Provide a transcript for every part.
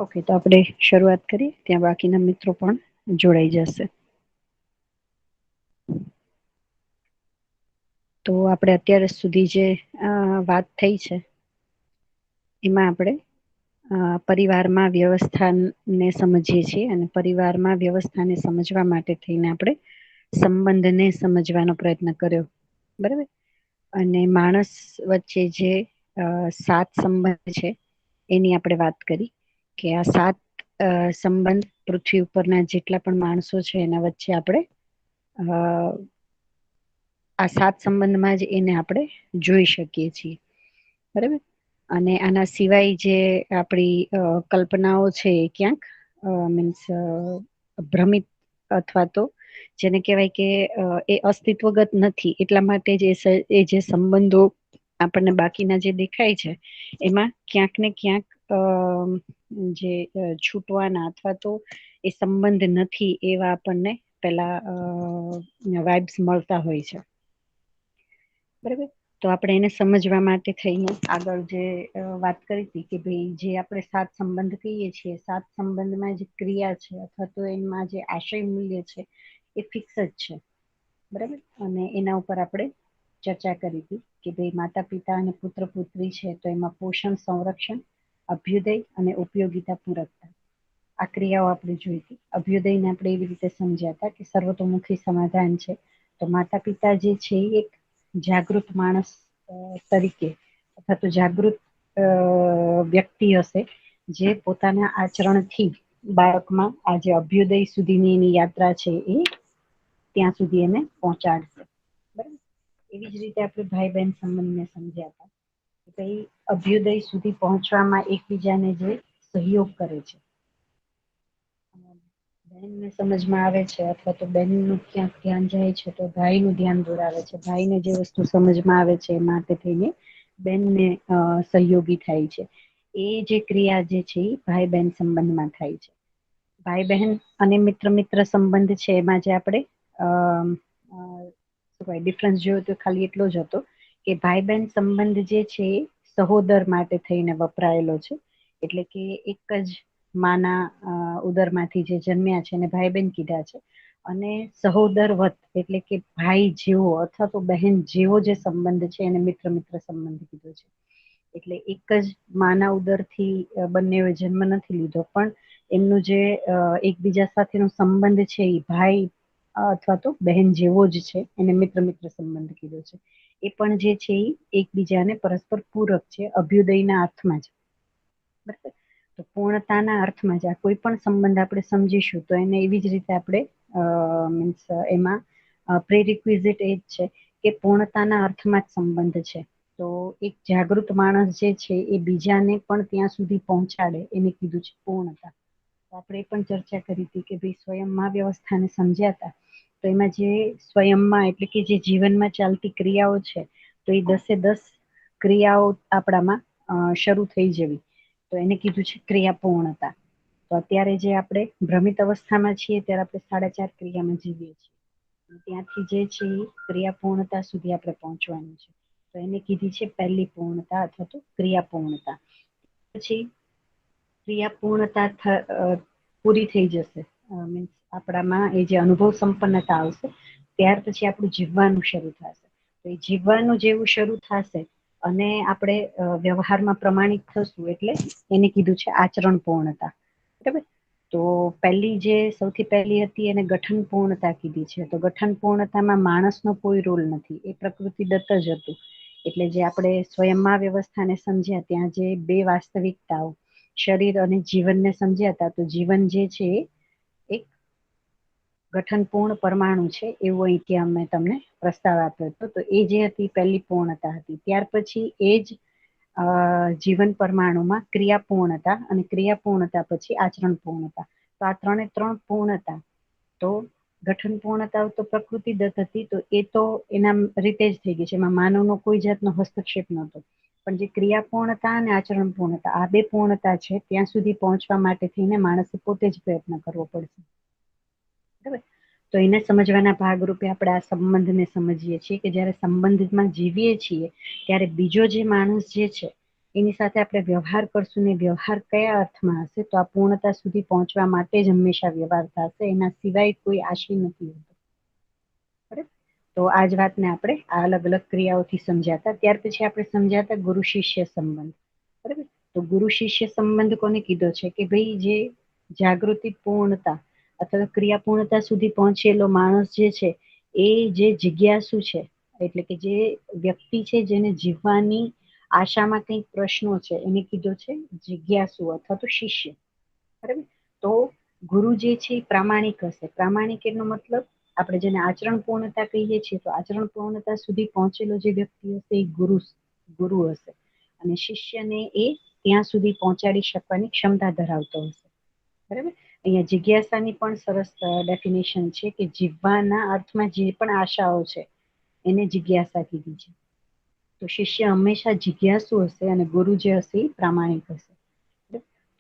Okay, તો આપણે શરૂઆત કરીએ, ત્યાં બાકીના મિત્રો પણ જોડાઈ જશે. તો આપણે અત્યાર સુધી જે વાત થઈ છે એમાં આપણે પરિવારમાં વ્યવસ્થાને સમજીએ છીએ, અને પરિવારમાં વ્યવસ્થાને સમજવા માટે થઈને આપણે સંબંધને સમજવાનો પ્રયત્ન કર્યો, બરાબર. અને માણસ વચ્ચે જે સાત સંબંધ છે એની આપણે વાત કરી કે આ સાત સંબંધ પૃથ્વી ઉપરના જેટલા પણ માણસો છે એના વચ્ચે આપણે આ સાત સંબંધમાં જ એને આપણે જોઈ શકીએ છીએ, બરાબર. અને આના સિવાય જે આપણી કલ્પનાઓ છે એ ક્યાંક મીન્સ ભ્રમિત અથવા તો જેને કહેવાય કે એ અસ્તિત્વગત નથી, એટલા માટે જ એ જે સંબંધો આપણને બાકીના જે દેખાય છે એમાં ક્યાંક ને ક્યાંક જે છૂટવાના અથવા તો એ સંબંધ નથી એવા આપણને પેલા વાઇબ્સ મળતા હોય છે, બરાબર. તો આપણે એને સમજવા માટે થઈને આગળ જે વાત કરી હતી કે ભાઈ જે આપણે સાત સંબંધ કહીએ છીએ, સાત સંબંધમાં જે ક્રિયા છે અથવા તો એમાં જે આશય મૂલ્ય છે એ ફિક્સ જ છે, બરાબર. અને એના ઉપર આપણે ચર્ચા કરી હતી કે ભાઈ માતા પિતા અને પુત્ર પુત્રી છે તો એમાં પોષણ, સંરક્ષણ, અભ્યુદય અને ઉપયોગિતા પૂરકતા આ ક્રિયાઓ આપણે જોઈ હતી. અભ્યુદયને આપણે એવી રીતે સમજ્યા હતા કે સર્વતોમુખી સમાધાન છે. તો માતા પિતા જે છે એ એક જાગૃત માણસ તરીકે અથવા તો જાગૃત વ્યક્તિ હશે જે પોતાના આચરણથી બાળકમાં આ જે અભ્યુદય સુધીની એની યાત્રા છે એ ત્યાં સુધી એને પહોંચાડશે, બરાબર. એવી જ રીતે આપણે ભાઈ બહેન સંબંધને સમજ્યા હતા કે ભાઈ અભ્યુદય સુધી પહોંચવામાં એકબીજાને જે સહયોગ કરે છે, બહેનને સમજમાં આવે છે અથવા તો બહેનનું ક્યાંક ધ્યાન જાય છે તો ભાઈનું ધ્યાન દોરાવે છે, ભાઈને જે વસ્તુ સમજમાં આવે છે એ માટે થઈને બહેનને સહયોગી થાય છે. એ જે ક્રિયા જે છે એ ભાઈ બહેન સંબંધમાં થાય છે. ભાઈ બહેન અને મિત્ર મિત્ર સંબંધ છે એમાં જે આપણે ડિફરન્સ જોયો તો ખાલી એટલો જ હતો કે ભાઈ બહેન સંબંધ જે છે એ સહોદર માટે થઈને વપરાયેલો છે, એટલે કે એક જ માના ઉદરમાંથી જે જન્મ્યા છે એને ભાઈ બહેન કીધા છે. અને સહોદર વત એટલે કે ભાઈ જેવો અથવા તો બહેન જેવો જે સંબંધ છે એને મિત્ર મિત્ર સંબંધ કીધો છે. એટલે એક જ માના ઉદરથી બંને જન્મ નથી લીધો, પણ એમનું જે એકબીજા સાથેનો સંબંધ છે એ ભાઈ અથવા તો બહેન જેવો જ છે, એને મિત્ર મિત્ર સંબંધ કીધો છે. એ પણ જે છે એ એકબીજાને પરસ્પર પૂરક છે, અભ્યુદયના અર્થમાં જ, બરાબર. તો પૂર્ણતાના અર્થમાં જ આ કોઈ પણ સંબંધ આપણે સમજીશું તો એને એવી જ રીતે આપણે મીન્સ એમાં પ્રેરિક્વિઝિટ એ જ છે કે પૂર્ણતાના અર્થમાં જ સંબંધ છે. તો એક જાગૃત માણસ જે છે એ બીજાને પણ ત્યાં સુધી પહોંચાડે એને કીધું છે પૂર્ણતા. તો આપણે એ પણ ચર્ચા કરી હતી કે ભાઈ સ્વયંમાં વ્યવસ્થાને સમજ્યા હતા તો એમાં જે સ્વયંમાં એટલે કે જે જીવનમાં ચાલતી ક્રિયાઓ છે તો એ 10 ક્રિયાઓ આપણામાં શરૂ થઈ જવી, તો એને કીધું છે ક્રિયા પૂર્ણતા. તો અત્યારે જે આપણે ભ્રમિત અવસ્થામાં છીએ ત્યારે આપણે 4.5 ક્રિયામાં જીવીએ છીએ, ત્યાંથી જે છે એ ક્રિયા પૂર્ણતા સુધી આપણે પહોંચવાનું છે. તો એને કીધી છે પહેલી પૂર્ણતા અથવા તો ક્રિયા પૂર્ણતા. પછી ક્રિયા પૂર્ણતા પૂરી થઈ જશે, મીન્સ આપણામાં એ જે અનુભવ સંપન્નતા આવશે ત્યાર પછી આપણું જીવવાનું શરૂ થશે. તો એ જીવવાનું જેવું શરૂ થશે અને આપણે વ્યવહારમાં પ્રમાણિત થશું એટલે એને કીધું છે આચરણ પૂર્ણતા, બરાબર. તો સૌથી પહેલી હતી એને ગઠન પૂર્ણતા કીધી છે. તો ગઠન પૂર્ણતામાં માણસનો કોઈ રોલ નથી, એ પ્રકૃતિ દત્ત જ હતું. એટલે જે આપણે સ્વયંમાં વ્યવસ્થાને સમજ્યા ત્યાં જે બે વાસ્તવિકતાઓ શરીર અને જીવનને સમજ્યા હતા, તો જીવન જે છે એક ગઠનપૂર્ણ પરમાણુ છે એવું અહીંથી અમે તમને પ્રસ્તાવ આપ્યો હતો. તો એ જે હતી પહેલી પૂર્ણતા હતી. ત્યાર પછી એ જ જીવન પરમાણુમાં ક્રિયા પૂર્ણતા અને ક્રિયા પૂર્ણતા પછી આચરણ પૂર્ણતા. તો આ 3 પૂર્ણતા. તો ગઠન પૂર્ણતા તો પ્રકૃતિ દત્ત હતી, તો એ તો એના રીતે જ થઈ ગઈ છે, એમાં માનવનો કોઈ જાતનો હસ્તક્ષેપ નહોતો. પણ જે ક્રિયા પૂર્ણતા અને આચરણ પૂર્ણતા આ બે પૂર્ણતા છે ત્યાં સુધી પહોંચવા માટે થઈને માણસે પોતે જ પ્રયત્ન કરવો પડશે, બરાબર. તો એને સમજવાના ભાગરૂપે આપણે આ સંબંધને સમજીએ છીએ કે જ્યારે સંબંધમાં જીવીએ છીએ ત્યારે બીજો જે માણસ જે છે એની સાથે આપણે વ્યવહાર કરશું ને વ્યવહાર કયા અર્થમાં હશે તો આ પૂર્ણતા સુધી પહોંચવા માટે જ હંમેશા વ્યવહાર થશે, એના સિવાય કોઈ આશય નથી હોતો. બરાબર. તો આ જ વાતને આપણે આ અલગ અલગ ક્રિયાઓથી સમજાતા. ત્યાર પછી આપણે સમજાતા ગુરુ શિષ્ય સંબંધ. બરાબર. તો ગુરુ શિષ્ય સંબંધ કોને કીધો છે કે ભાઈ જે જાગૃતિ પૂર્ણતા અથવા ક્રિયા પૂર્ણતા સુધી પહોંચેલો માણસ જે છે એ જે જિજ્ઞાસુ છે, એટલે કે જે વ્યક્તિ છે જેને જીવવાની આશામાં કંઈક પ્રશ્નો છે એને કીધો છે જિજ્ઞાસુ અથવા તો શિષ્ય. બરાબર. તો ગુરુ જે છે એ પ્રામાણિક હશે. પ્રામાણિક એનો મતલબ આપણે જેને આચરણ પૂર્ણતા કહીએ છીએ તો આચરણ પૂર્ણતા સુધી પહોંચેલો જે વ્યક્તિ હશે એ ગુરુ હશે, અને શિષ્યને એ ત્યાં સુધી પહોંચાડી શકવાની ક્ષમતા ધરાવતો હશે. બરાબર. અહીંયા જિજ્ઞાસાની પણ સરસ ડેફિનેશન છે કે જીવવાના અર્થમાં જે પણ આશાઓ છે એને જિજ્ઞાસા કીધી છે. તો શિષ્ય હંમેશા જિજ્ઞાસુ હશે અને ગુરુ જે હશે એ પ્રામાણિક હશે.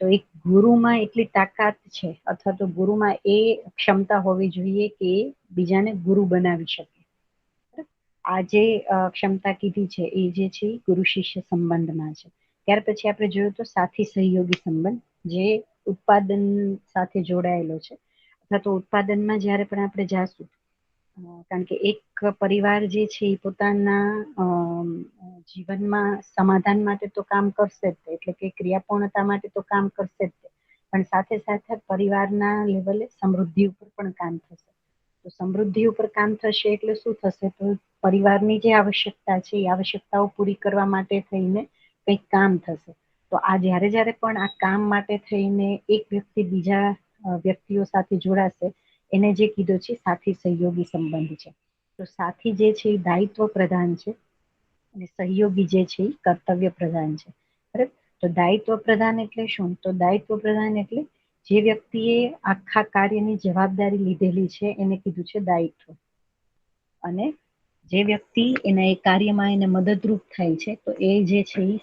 તો એક ગુરુમાં એટલી તાકાત છે અથવા તો ગુરુમાં એ ક્ષમતા હોવી જોઈએ કે એ બીજાને ગુરુ બનાવી શકે. આ જે ક્ષમતા કીધી છે એ જે છે ગુરુ શિષ્ય સંબંધમાં છે. ત્યાર પછી આપણે જોયું તો સાથી સહયોગી સંબંધ, જે ઉત્પાદન સાથે જોડાયેલો છે. અથવા તો ઉત્પાદનમાં જ્યારે પણ આપણે જાશું, કારણ કે એક પરિવાર જે છે એ પોતાના જીવનમાં સમાધાન માટે તો કામ કરશે જ, એટલે કે ક્રિયાપૂર્ણતા માટે તો કામ કરશે જ, પણ સાથે સાથે પરિવારના લેવલે સમૃદ્ધિ ઉપર પણ કામ થશે. તો સમૃદ્ધિ ઉપર કામ થશે એટલે શું થશે, તો પરિવારની જે આવશ્યકતા છે એ આવશ્યકતાઓ પૂરી કરવા માટે થઈને કંઈક કામ થશે. તો આ જ્યારે જ્યારે પણ આ કામ માટે થઈને એક વ્યક્તિ બીજા વ્યક્તિઓ સાથે જોડાશે એને જે કીધો છે સાથી સહયોગી સંબંધ છે. તો સાથી જે છે એ દાયિત્વ પ્રધાન છે અને સહયોગી જે છે એ કર્તવ્ય પ્રધાન છે. બરાબર. તો દાયિત્વ પ્રધાન એટલે શું, તો દાયિત્વ પ્રધાન એટલે જે વ્યક્તિએ આખા કાર્યની જવાબદારી લીધેલી છે એને કીધું છે દાયિત્વ, અને જે વ્યક્તિ એના એ કાર્યમાં એને મદદરૂપ થાય છે તો એ જે છે એ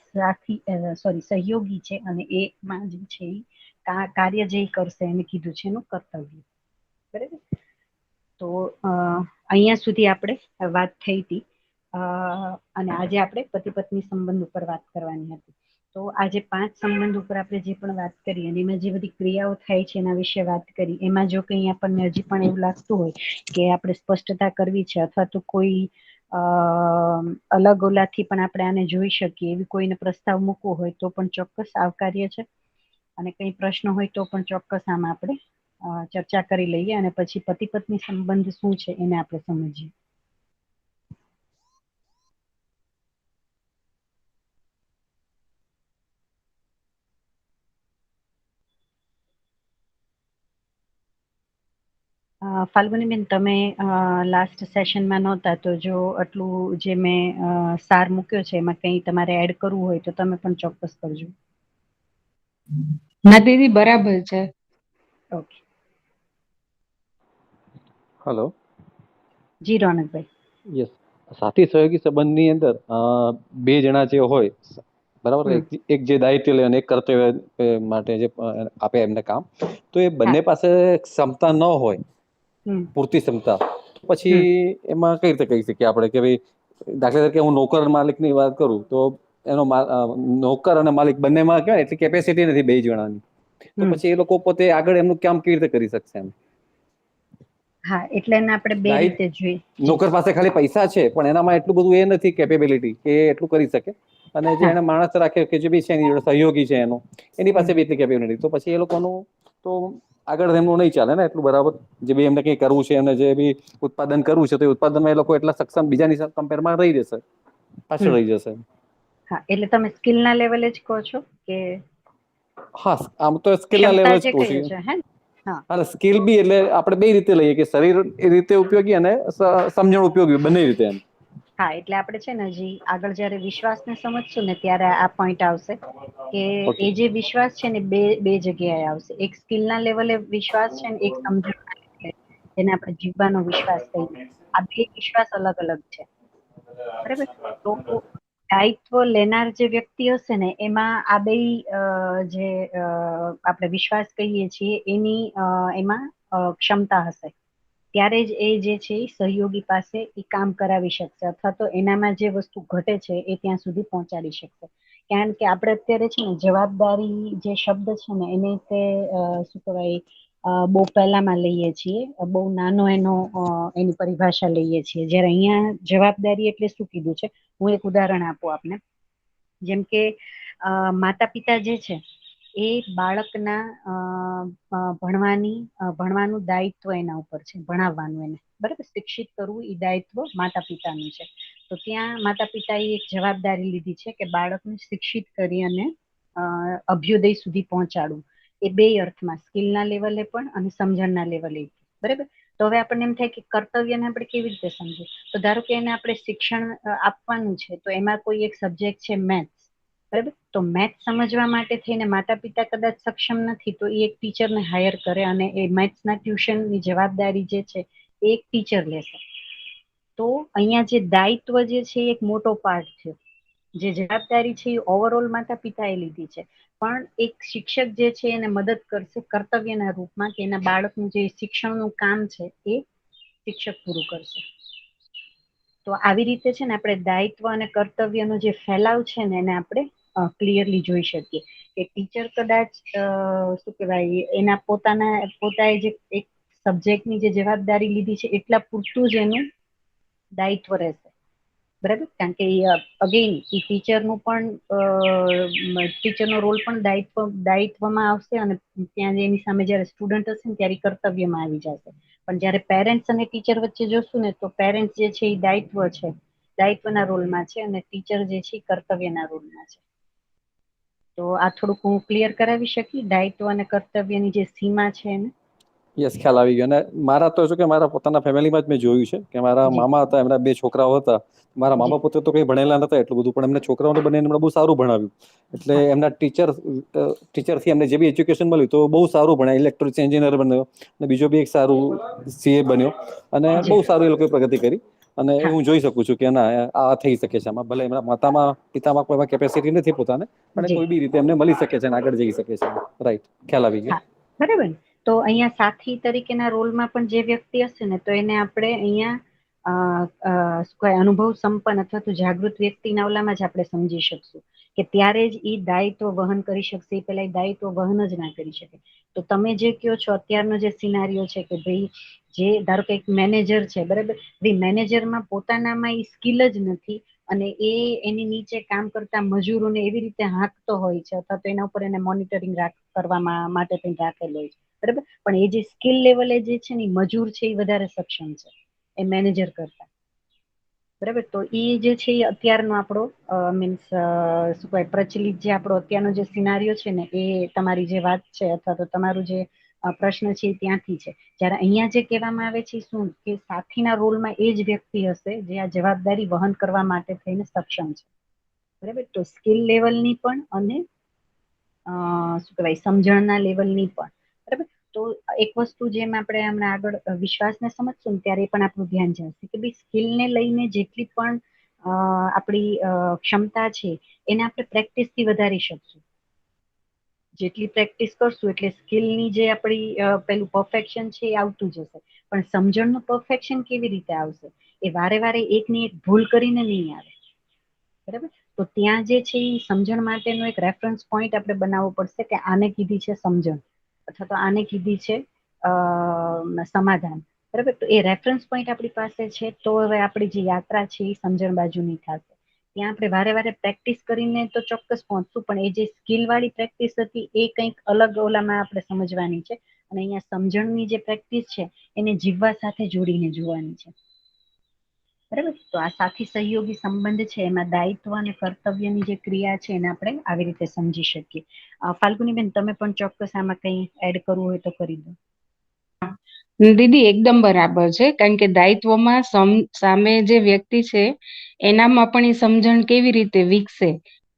સહયોગી છે, અને એમાં જે છે એ કાર્ય જે કરશે એને કીધું છે એનું કર્તવ્ય. બરાબર. તો અહીંયા સુધી આપણે વાત થઈ હતી, અને આજે આપણે પતિ પત્ની સંબંધ ઉપર વાત કરવાની હતી. તો આજે 5 સંબંધ ઉપર આપણે જે પણ વાત કરી અને એમાં જે બધી ક્રિયાઓ થાય છે એના વિશે વાત કરી, એમાં જો કંઈ આપણને હજી પણ એવું લાગતું હોય કે આપણે સ્પષ્ટતા કરવી છે અથવા તો કોઈ અલગ ઓલાથી પણ આપણે આને જોઈ શકીએ એવી કોઈને પ્રસ્તાવ મૂકવો હોય તો પણ ચોક્કસ આવકાર્ય છે, અને કંઈ પ્રશ્ન હોય તો પણ ચોક્કસ આમાં આપણે ચર્ચા કરી લઈએ અને પછી પતિ પત્ની સંબંધ શું છે એને આપણે સમજીએ. ફાલ્ગુનીબેન, તમે લાસ્ટ સેશનમાં નહોતા, તો જો આટલું જે મેં સાર મૂક્યો છે એમાં કંઈ તમારે એડ કરવું હોય તો તમે પણ ચોક્કસ કરજો. ના દીદી, બરાબર છે. ઓકે. હેલો. જી રોનકભાઈ. યસ. સાથી સહયોગી સંબંધની અંદર બે જણા જે હોય, બરાબર, એક જે દાયિત્વ લે અને એક કર્તવ્ય માટે જે આપે એમને કામ, તો એ બંને પાસે ક્ષમતા ન હોય, પૂરતી ક્ષમતા, પછી એમાં કઈ રીતે કહી શકીએ આપણે કે ભાઈ, દાખલા તરીકે હું નોકર માલિક ની વાત કરું તો એનો નોકર અને માલિક બંનેમાં કહેવાય એટલી કેપેસિટી નથી બે જણાની, તો પછી એ લોકો પોતે આગળ એમનું કામ કેવી રીતે કરી શકશે એમ. હા, એટલે એને આપણે બે રીતે જોઈએ. નોકર પાસે ખાલી પૈસા છે પણ એનામાં એટલું બધું એ નથી કેપેબિલિટી કે એટલું કરી શકે, અને જે એને માણસ રાખે કે જે બી છે એની સહયોગી છે એનો, એની પાસે બી એટલી કેપેબિલિટી, તો પછી એ લોકોનું તો આગળ એમનું નહીં ચાલે ને એટલું બરાબર. જે બી એમને કઈ કરવું છે અને જે બી ઉત્પાદન કરવું છે તો એ ઉત્પાદનમાં એ લોકો એટલા સક્ષમ બીજાની કમ્પેરમાં રહી જશે, પાછળ રહી જશે. હા, એટલે તમે સ્કિલ ના લેવલે જ કહો છો કે? હા, આમ તો સ્કિલ ના ક્ષમતા લેવલ જ જે કહું કહીએ છું. છે હે. અને સ્કિલ બી એટલે આપણે બે રીતે લઈએ કે શરીર એ રીતે ઉપયોગી અને સમજણ ઉપયોગી બંને રીતે એમ. હા, એટલે આપણે છે ને હજી આગળ જયારે વિશ્વાસને સમજશું ને ત્યારે આ પોઈન્ટ આવશે કે એ જે વિશ્વાસ છે ને બે જગ્યાએ આવશે. એક સ્કિલ ના લેવલે વિશ્વાસ છે ને એક સમજણ જેને આપણે જીવવાનો વિશ્વાસ કહીએ. આ બે વિશ્વાસ અલગ અલગ છે. બરાબર. તો દાયિત્વ લેનાર જે વ્યક્તિ હશે ને એમાં આ બે જે આપણે વિશ્વાસ કહીએ છીએ એની એમાં ક્ષમતા હશે, ત્યારે જ એ જે છે સહયોગી પાસે એ કામ કરાવી શકશે, અથવા તો એનામાં જે વસ્તુ ઘટે છે એ ત્યાં સુધી પહોંચાડી શકશે. કારણ કે આપણે અત્યારે છે ને જવાબદારી જે શબ્દ છે ને એને તે શું કહેવાય બહુ પહેલામાં લઈએ છીએ, બહુ નાનો એનો એની પરિભાષા લઈએ છીએ. જ્યારે અહીંયા જવાબદારી એટલે શું કીધું છે, હું એક ઉદાહરણ આપું આપને. જેમ કે માતા પિતા જે છે એ બાળકના ભણવાનું દાયિત્વ એના ઉપર છે, ભણાવવાનું એને બરાબર, શિક્ષિત કરવું એ દાયિત્વ માતા પિતાનું છે. તો ત્યાં માતા પિતાએ એક જવાબદારી લીધી છે કે બાળકને શિક્ષિત કરી અને અભ્યુદય સુધી પહોંચાડવું. એ બે અર્થમાં, સ્કિલના લેવલે પણ અને સમજણના લેવલે, બરાબર. તો હવે આપણને એમ થાય કે કર્તવ્યને આપણે કેવી રીતે સમજીએ, તો ધારો કે એને આપણે શિક્ષણ આપવાનું છે, તો એમાં કોઈ એક સબ્જેક્ટ છે મેથ્સ, બરાબર. તો મેથ્સ સમજવા માટે થઈને માતા પિતા કદાચ સક્ષમ નથી, તો એ એક ટીચરને હાયર કરે અને એ મેથ્સના ટ્યુશનની જવાબદારી જે છે એ એક ટીચર લેશે. તો અહીંયા જે દાયિત્વ જે છે એ એક મોટો પાર્ટ છે. જે જવાબદારી છે એ ઓવરઓલ માતા પિતાએ લીધી છે, પણ એક શિક્ષક જે છે એને મદદ કરશે કર્તવ્યના રૂપમાં, કે એના બાળકનું જે શિક્ષણનું કામ છે એ શિક્ષક પૂરું કરશે. તો આવી રીતે છે ને આપણે દાયિત્વ અને કર્તવ્યનો જે ફેલાવ છે ને એને આપણે ક્લિયરલી જોઈ શકીએ. કે ટીચર કદાચ શું કહેવાય એના પોતાએ જે એક સબ્જેક્ટની જે જવાબદારી લીધી છે એટલા પૂરતું જ એનું દાયિત્વ રહેશે, બરાબર. કારણ કે અગેન એ ટીચરનું પણ ટીચરનો રોલ પણ દાયિત્વમાં આવશે, અને ત્યાં એની સામે જ્યારે સ્ટુડન્ટ હશે ને ત્યારે કર્તવ્યમાં આવી જશે. પણ જ્યારે પેરેન્ટ્સ અને ટીચર વચ્ચે જોશું ને, તો પેરેન્ટ્સ જે છે એ દાયિત્વના રોલમાં છે, અને ટીચર જે છે એ કર્તવ્યના રોલમાં છે. તો આ થોડુંક હું ક્લિયર કરાવી શકી દાયિત્વ અને કર્તવ્યની જે સીમા છે એને? યસ, ખ્યાલ આવી ગયો. અને મારા તો શું કે મારા પોતાના ફેમિલીમાં જ મેં જોયું છે કે મારા જી મામા હતા, એમના બે છોકરાઓ હતા. મારા જી મામા પોતે તો કઈ ભણેલા નતા એટલું બધું, પણ એમને છોકરાઓને બંને એમણે બહુ સારું ભણાવ્યું. એટલે હા એમના ટીચરથી એમને જે બી એજ્યુકેશન મળ્યું તો બહુ સારું ભણ્યા, ઇલેક્ટ્રિક એન્જિનિયર બન્યો, અને બીજો બી એક સારું સીએ બન્યો, અને જી બહુ સારું એ લોકોએ પ્રગતિ કરી. અને હા હું જોઈ શકું છું કે ના, આ થઈ શકે છે. આમાં ભલે એમના માતામાં પિતામાં કોઈ કેપેસિટી નથી પોતાને, પણ જી કોઈ બી રીતે એમને મળી શકે છે અને આગળ જઈ શકે છે. રાઈટ, ખ્યાલ આવી ગયો. હા, બરાબર. તો અહીંયા સાથી તરીકેના રોલમાં પણ જે વ્યક્તિ હશે ને, તો એને આપણે અહીંયા અનુભવ સંપન્ન અથવા તો જાગૃત વ્યક્તિના ઓલામાં જ આપણે સમજી શકશું કે ત્યારે જ એ દાયિત્વ વહન કરી શકશે. એ પેલા એ દાયિત્વ વહન જ ના કરી શકે. તો તમે જે કહો છો અત્યારનો જે સિનારીઓ છે કે ભાઈ, જે ધારો કે એક મેનેજર છે, બરાબર, ભાઈ મેનેજરમાં પોતાનામાં એ સ્કિલ જ નથી, અને એની નીચે કામ કરતા મજૂરોને એવી રીતે હાંકતો હોય છે, અથવા તો એના ઉપર એને મોનિટરિંગ કરવા માટે રાખેલો હોય છે, બરાબર. પણ એ જે સ્કિલ લેવલે જે છે ને મજૂર છે એ વધારે સક્ષમ છે એ મેનેજર કરતા, બરાબર. તો એ જે છે એ અત્યારનો આપણો મીન્સ શું કહેવાય પ્રચલિત જે આપણો અત્યારનો જે સિનારીઓ છે ને, એ તમારી જે વાત છે અથવા તો તમારું જે પ્રશ્ન છે એ ત્યાંથી છે. જ્યારે અહીંયા જે કહેવામાં આવે છે શું કે સાથીના રોલમાં એ જ વ્યક્તિ હશે જે આ જવાબદારી વહન કરવા માટે થઈને સક્ષમ છે, બરાબર. તો સ્કિલ લેવલની પણ અને શું કહેવાય સમજણના લેવલની પણ, બરાબર. તો એક વસ્તુ જેમ આપણે હમણાં આગળ વિશ્વાસને સમજશું ને ત્યારે પણ આપણું ધ્યાન જશે કે ભાઈ સ્કિલને લઈને જેટલી પણ આપણી ક્ષમતા છે એને આપણે પ્રેક્ટિસથી વધારી શકશું. જેટલી પ્રેક્ટિસ કરશું એટલે સ્કિલની જે આપણી પેલું પરફેક્શન છે એ આવતું જશે. પણ સમજણનું પરફેક્શન કેવી રીતે આવશે? એ વારે વારે એકની એક ભૂલ કરીને નહીં આવે, બરાબર. તો ત્યાં જે છે એ સમજણ માટેનો એક રેફરન્સ પોઈન્ટ આપણે બનાવવો પડશે કે આને કીધી છે સમજણ, અથવા તો આને કીધી છે સમાધાન, બરાબર. તો એ રેફરન્સ પોઈન્ટ આપણી પાસે છે તો હવે આપણી જે યાત્રા છે એ સમજણ બાજુની થશે. ત્યાં આપણે વારે વારે પ્રેક્ટિસ કરીને તો ચોક્કસ પહોંચશું, પણ એ જે સ્કિલ વાળી પ્રેક્ટિસ હતી એ કંઈક અલગ ઓલામાં આપણે સમજવાની છે, અને અહીંયા સમજણની જે પ્રેક્ટિસ છે એને જીવવા સાથે જોડીને જોવાની છે, બરાબર. તો આ સાથી સહયોગી સંબંધ છે એમાં દાયિત્વ અને કર્તવ્યની જે ક્રિયા છે એને આપણે આવી રીતે સમજી શકીએ. ફાલ્ગુનીબેન, તમે પણ ચોક્કસ આમાં કંઈ એડ કરવું હોય તો કરી દો. દીદી એકદમ બરાબર છે, કારણ કે દાયિત્વમાં સામે જે વ્યક્તિ છે એનામાં પણ એ સમજણ કેવી રીતે વિકસે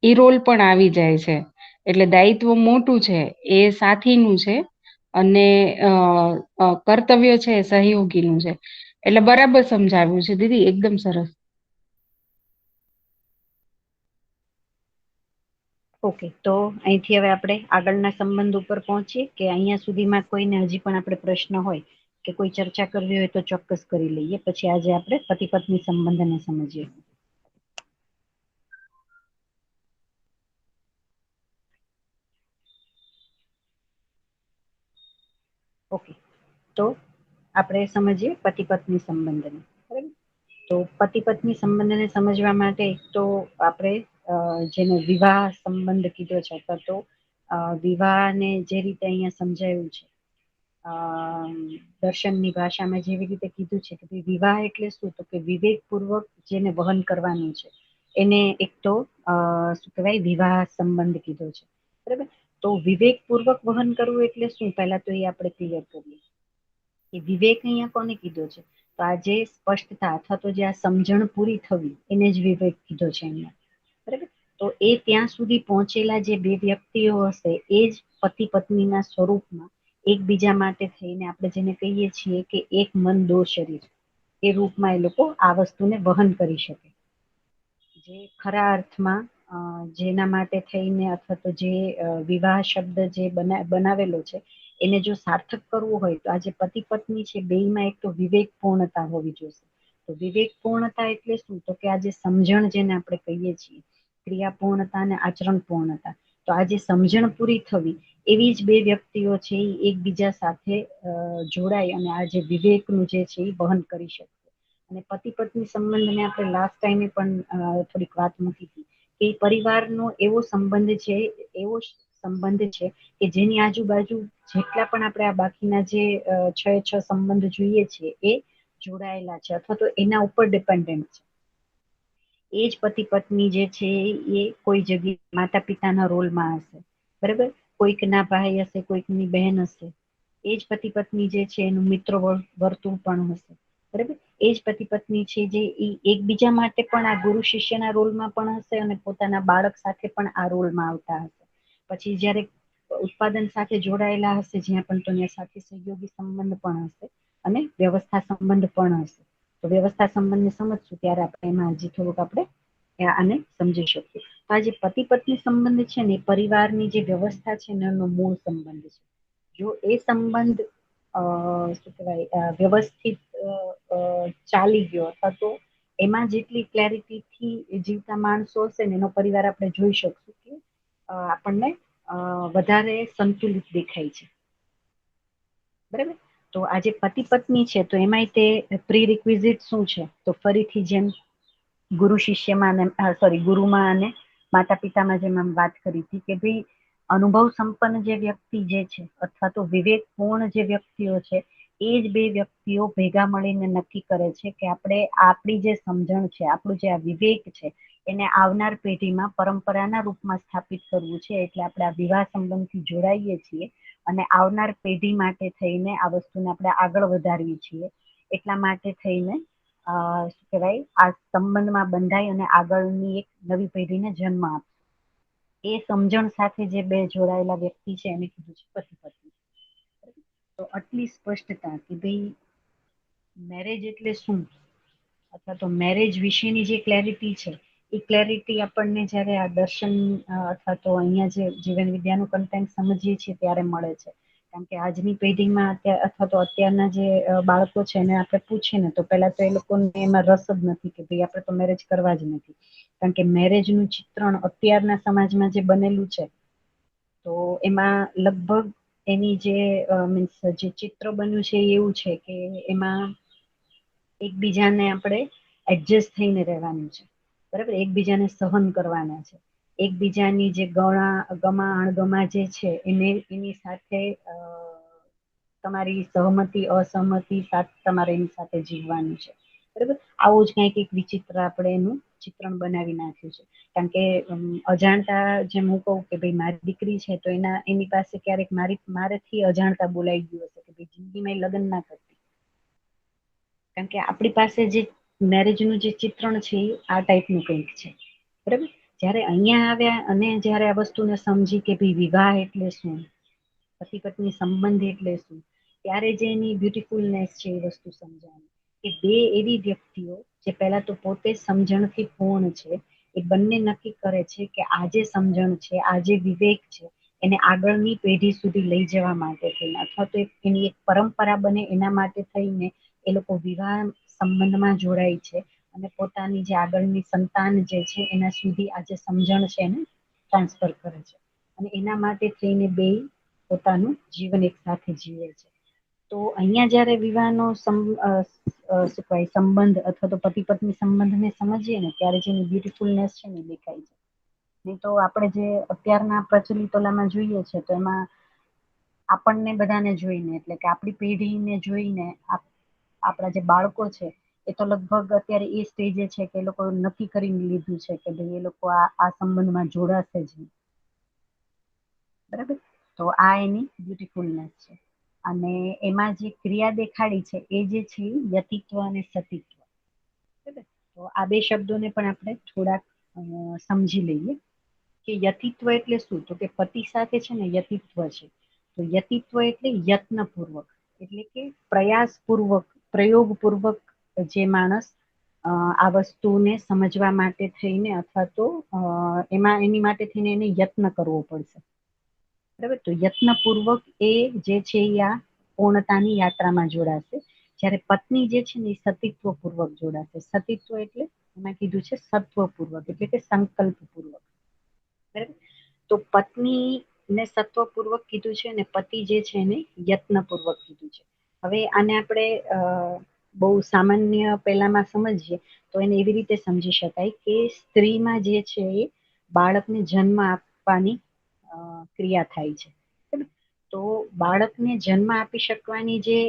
એ રોલ પણ આવી જાય છે. એટલે દાયિત્વ મોટું છે એ સાથીનું છે, અને કર્તવ્ય છે એ સહયોગીનું છે. એટલે બરાબર સમજાવ્યું છે દીદી, એકદમ સરસ. ઓકે, તો અહીંથી હવે આપણે આગળના સંબંધ ઉપર પહોંચીએ કે અહીંયા સુધીમાં કોઈને હજી પણ આપણે પ્રશ્ન હોય કે કોઈ ચર્ચા કરવી હોય તો ચોક્કસ કરી લઈએ. પછી આજે આપણે પતિ પત્ની સંબંધને સમજીએ. ઓકે, તો આપણે સમજીએ પતિ પત્ની સંબંધને. બરાબર, તો પતિ પત્ની સંબંધને સમજવા માટે એક તો આપણે જેને વિવાહ સંબંધ કીધો છે, અથવા તો વિવાહને જે રીતે અહીંયા સમજાયું છે દર્શનની ભાષામાં જેવી રીતે કીધું છે કે વિવાહ એટલે શું, તો કે વિવેકપૂર્વક જેને વહન કરવાનું છે એને એક તો શું કહેવાય, વિવાહ સંબંધ કીધો છે. બરાબર, તો વિવેકપૂર્વક વહન કરવું એટલે શું, પહેલા તો એ આપણે ક્લિયર કરીએ કે વિવેક અહીંયા કોને કીધો છે. તો આ જે સ્પષ્ટતા અથવા તો જે આ સમજણ પૂરી થવી એને જ વિવેક કીધો છે અહીંયા. બરાબર, તો એ ત્યાં સુધી પહોંચેલા જે બે વ્યક્તિઓ હશે એ જ પતિ પત્નીના સ્વરૂપમાં એકબીજા માટે થઈને આપણે જેને કહીએ છીએ કે એક મન દો શરીર, એ રૂપમાં એ લોકો આ વસ્તુને વહન કરી શકે. જે ખરા અર્થમાં જેના માટે થઈને અથવા તો જે વિવાહ શબ્દ જે બનાવેલો છે એને જો સાર્થક કરવું હોય તો આ જે પતિ પત્ની છે બેયમાં એક તો વિવેક પૂર્ણતા હોવી જોઈએ. તો વિવેક પૂર્ણતા એટલે શું, તો કે આ જે સમજણ જેને આપણે કહીએ છીએ ક્રિયા પૂર્ણતા અને આચરણ પૂર્ણતા, તો આ જે સમજણ પૂરી થવી એવી જ બે વ્યક્તિઓ છે એ એકબીજા સાથે જોડાય અને આ જે વિવેકનું જે છે એ વહન કરી શકે. અને પતિ પત્ની સંબંધને આપણે લાસ્ટ ટાઈમે પણ થોડીક વાત મૂકી હતી કે પરિવારનો એવો સંબંધ છે, એવો સંબંધ છે કે જેની આજુબાજુ જેટલા પણ આપણે આ બાકીના જે છ સંબંધ જોઈએ છીએ એ જોડાયેલા છે અથવા તો એના ઉપર ડિપેન્ડન્ટ છે. એ જ પતિ પત્ની જે છે એ કોઈ જગ્યાએ માતા પિતાના રોલમાં હશે, બરાબર, કોઈકના ભાઈ હશે, કોઈકની બહેન હશે. એ જ પતિ પત્ની જે છે એનું મિત્ર વર્તુળ પણ હશે. બરાબર, એ જ પતિ પત્ની છે જે એકબીજા માટે પણ આ ગુરુ શિષ્યના રોલમાં પણ હશે અને પોતાના બાળક સાથે પણ આ રોલમાં આવતા હશે. પછી જ્યારે ઉત્પાદન સાથે જોડાયેલા હશે જ્યાં પણ, તો ત્યાં સાથે સહયોગી સંબંધ પણ હશે અને વ્યવસ્થા સંબંધ પણ હશે. તો વ્યવસ્થા સંબંધને સમજશું ત્યારે આપણે એમાં હજી થોડુંક આપણે આને સમજી શકીએ. તો આ જે પતિ પત્ની સંબંધ છે ને પરિવારની જે વ્યવસ્થા છે ને એનો મૂળ સંબંધ છે. જો એ સંબંધ શું કહેવાય વ્યવસ્થિત ચાલી ગયો અથવા તો એમાં જેટલી ક્લેરિટીથી જીવતા માણસો હશે ને એનો પરિવાર આપણે જોઈ શકશું કે આપણને વધારે સંતુલિત દેખાય છે. બરાબર, તો આજે પતિ પત્ની છે તો એમાંય તે પ્રી રિક્વિઝિટ શું છે, તો ફરીથી જેમ ગુરુ શિષ્યમાં ગુરુમાં અને માતા પિતામાં જેમ વાત કરી હતી કે ભાઈ અનુભવ સંપન્ન જે વ્યક્તિ જે છે અથવા તો વિવેકપૂર્ણ જે વ્યક્તિઓ છે એ જ બે વ્યક્તિઓ ભેગા મળીને નક્કી કરે છે કે આપણે આપણી જે સમજણ છે, આપણું જે આ વિવેક છે એને આવનાર પેઢીમાં પરંપરાના રૂપમાં સ્થાપિત કરવું છે. એટલે આપણે આ વિવાહ સંબંધથી જોડાઈએ છીએ અને આવનાર પેઢી માટે થઈને આ વસ્તુને આપણે આગળ વધારીએ છીએ. એટલા માટે થઈને શું કહેવાય, આ સંબંધમાં બંધાય અને આગળની એક નવી પેઢીને જન્મ આપે. એ સમજણ સાથે જે બે જોડાયેલા વ્યક્તિ છે એને કીધું છે પતિ પત્ની. તો આટલી સ્પષ્ટતા કે ભાઈ મેરેજ એટલે શું અથવા તો મેરેજ વિશેની જે ક્લેરિટી છે એ ક્લેરિટી આપણને જયારે આ દર્શન અથવા તો અહીંયા જે જીવન વિદ્યાનું કન્ટેન્ટ સમજીએ છીએ ત્યારે મળે છે. કારણ કે આજની પેઢીમાં અથવા તો અત્યારના જે બાળકો છે એને આપણે પૂછીએ ને તો પેલા તો એ લોકોને એમાં રસ જ નથી કે ભાઈ આપણે તો મેરેજ કરવા જ નથી. કારણ કે મેરેજનું ચિત્રણ અત્યારના સમાજમાં જે બનેલું છે તો એમાં લગભગ એની જે મીન્સ જે ચિત્ર બન્યું છે એવું છે કે એમાં એકબીજાને આપણે એડજસ્ટ થઈને રહેવાનું છે. બરાબર, એકબીજાને સહન કરવાના છે. એકબીજાની જે ગમા અણગમા જે છે એની સાથે તમારી સહમતી અસહમતિ સાથે તમારે એની સાથે જીવવાનું છે. બરાબર, આવું જ કંઈક એક વિચિત્ર આપણે એનું ચિત્રણ બનાવી નાખ્યું છે. કારણ કે અજાણતા જેમ હું કહું કે ભાઈ મારી દીકરી છે તો એની પાસે ક્યારેક મારેથી અજાણતા બોલાઈ ગયું હશે કે ભાઈ જિંદગીમાં એ લગ્ન ના કરતી. કારણ કે આપણી પાસે જે મેરેજનું જે ચિત્રણ છે એ આ ટાઈપનું કંઈક છે. બરાબર, જ્યારે અહીંયા આવ્યા અને જ્યારે આ વસ્તુને સમજી કે ભાઈ વિવાહ એટલે શું, પતિ પત્ની સંબંધ એટલે શું, ત્યારે જે એની બ્યુટિફુલનેસ છે એ વસ્તુ સમજાણી કે બે એવી વ્યક્તિઓ જે પહેલા તો પોતે સમજણથી પૂર્ણ છે એ બંને નક્કી કરે છે કે આ જે સમજણ છે, આ જે વિવેક છે એને આગળની પેઢી સુધી લઈ જવા માટે થઈને અથવા તો એની એક પરંપરા બને એના માટે થઈને એ લોકો વિવાહ સંબંધમાં જોડાય છે અને પોતાની જે આગળની સંતાન જે છે એના સુધી આ જે સમજણ છે એને ટ્રાન્સફર કરે છે અને એના માટે થઈને બે પોતાનું જીવન એક સાથે જીવે છે. તો અહીંયા જ્યારે વિવાહનો શું કહેવાય સંબંધ અથવા તો પતિ પત્ની સંબંધને સમજીએ ને ત્યારે જેની બ્યુટીફુલનેસ છે ને દેખાય છે. નહીં તો આપણે જે અત્યારના પ્રચલિત ઓલામાં જોઈએ છે તો એમાં આપણને બધાને જોઈને એટલે કે આપણી પેઢીને જોઈને આપણા જે બાળકો છે એ તો લગભગ અત્યારે એ સ્ટેજે છે કે એ લોકો નક્કી કરી લીધું છે કે ભાઈ એ લોકો આ સંબંધમાં જોડાશે જ નહીં. બરાબર, તો આ એની બ્યુટીફુલનેસ છે. અને એમાં જે ક્રિયા દેખાડી છે એ જે છે યતિત્વ અને સતીત્વ. બરાબર, તો આ બે શબ્દોને પણ આપણે થોડાક સમજી લઈએ કે યતિત્વ એટલે શું, તો કે પતિ સાથે છે ને યતિત્વ છે. તો યતિત્વ એટલે યત્નપૂર્વક, એટલે કે પ્રયાસપૂર્વક, પ્રયોગપૂર્વક જે માણસ આ વસ્તુને સમજવા માટે થઈને અથવા તો એની માટે થઈને એને યત્ન કરવો પડશે. બરાબર, તો યત્નપૂર્વક એ જે છે આ પૂર્ણતાની યાત્રામાં જોડાશે. જ્યારે પત્ની જે છે ને એ સતીત્વપૂર્વક જોડાશે. સતીત્વ એટલે એમાં કીધું છે સત્વપૂર્વક, એટલે કે સંકલ્પપૂર્વક. બરાબર, તો પત્ની ને સત્વપૂર્વક કીધું છે અને પતિ જે છે એને યત્નપૂર્વક કીધું છે. હવે આને આપણે બહુ સામાન્ય પહેલામાં સમજીએ તો એને એવી રીતે સમજી શકાય કે સ્ત્રીમાં જે છે એ બાળકને જન્મ આપવાની ક્રિયા થાય છે. તો બાળકને જન્મ આપી શકવાની જે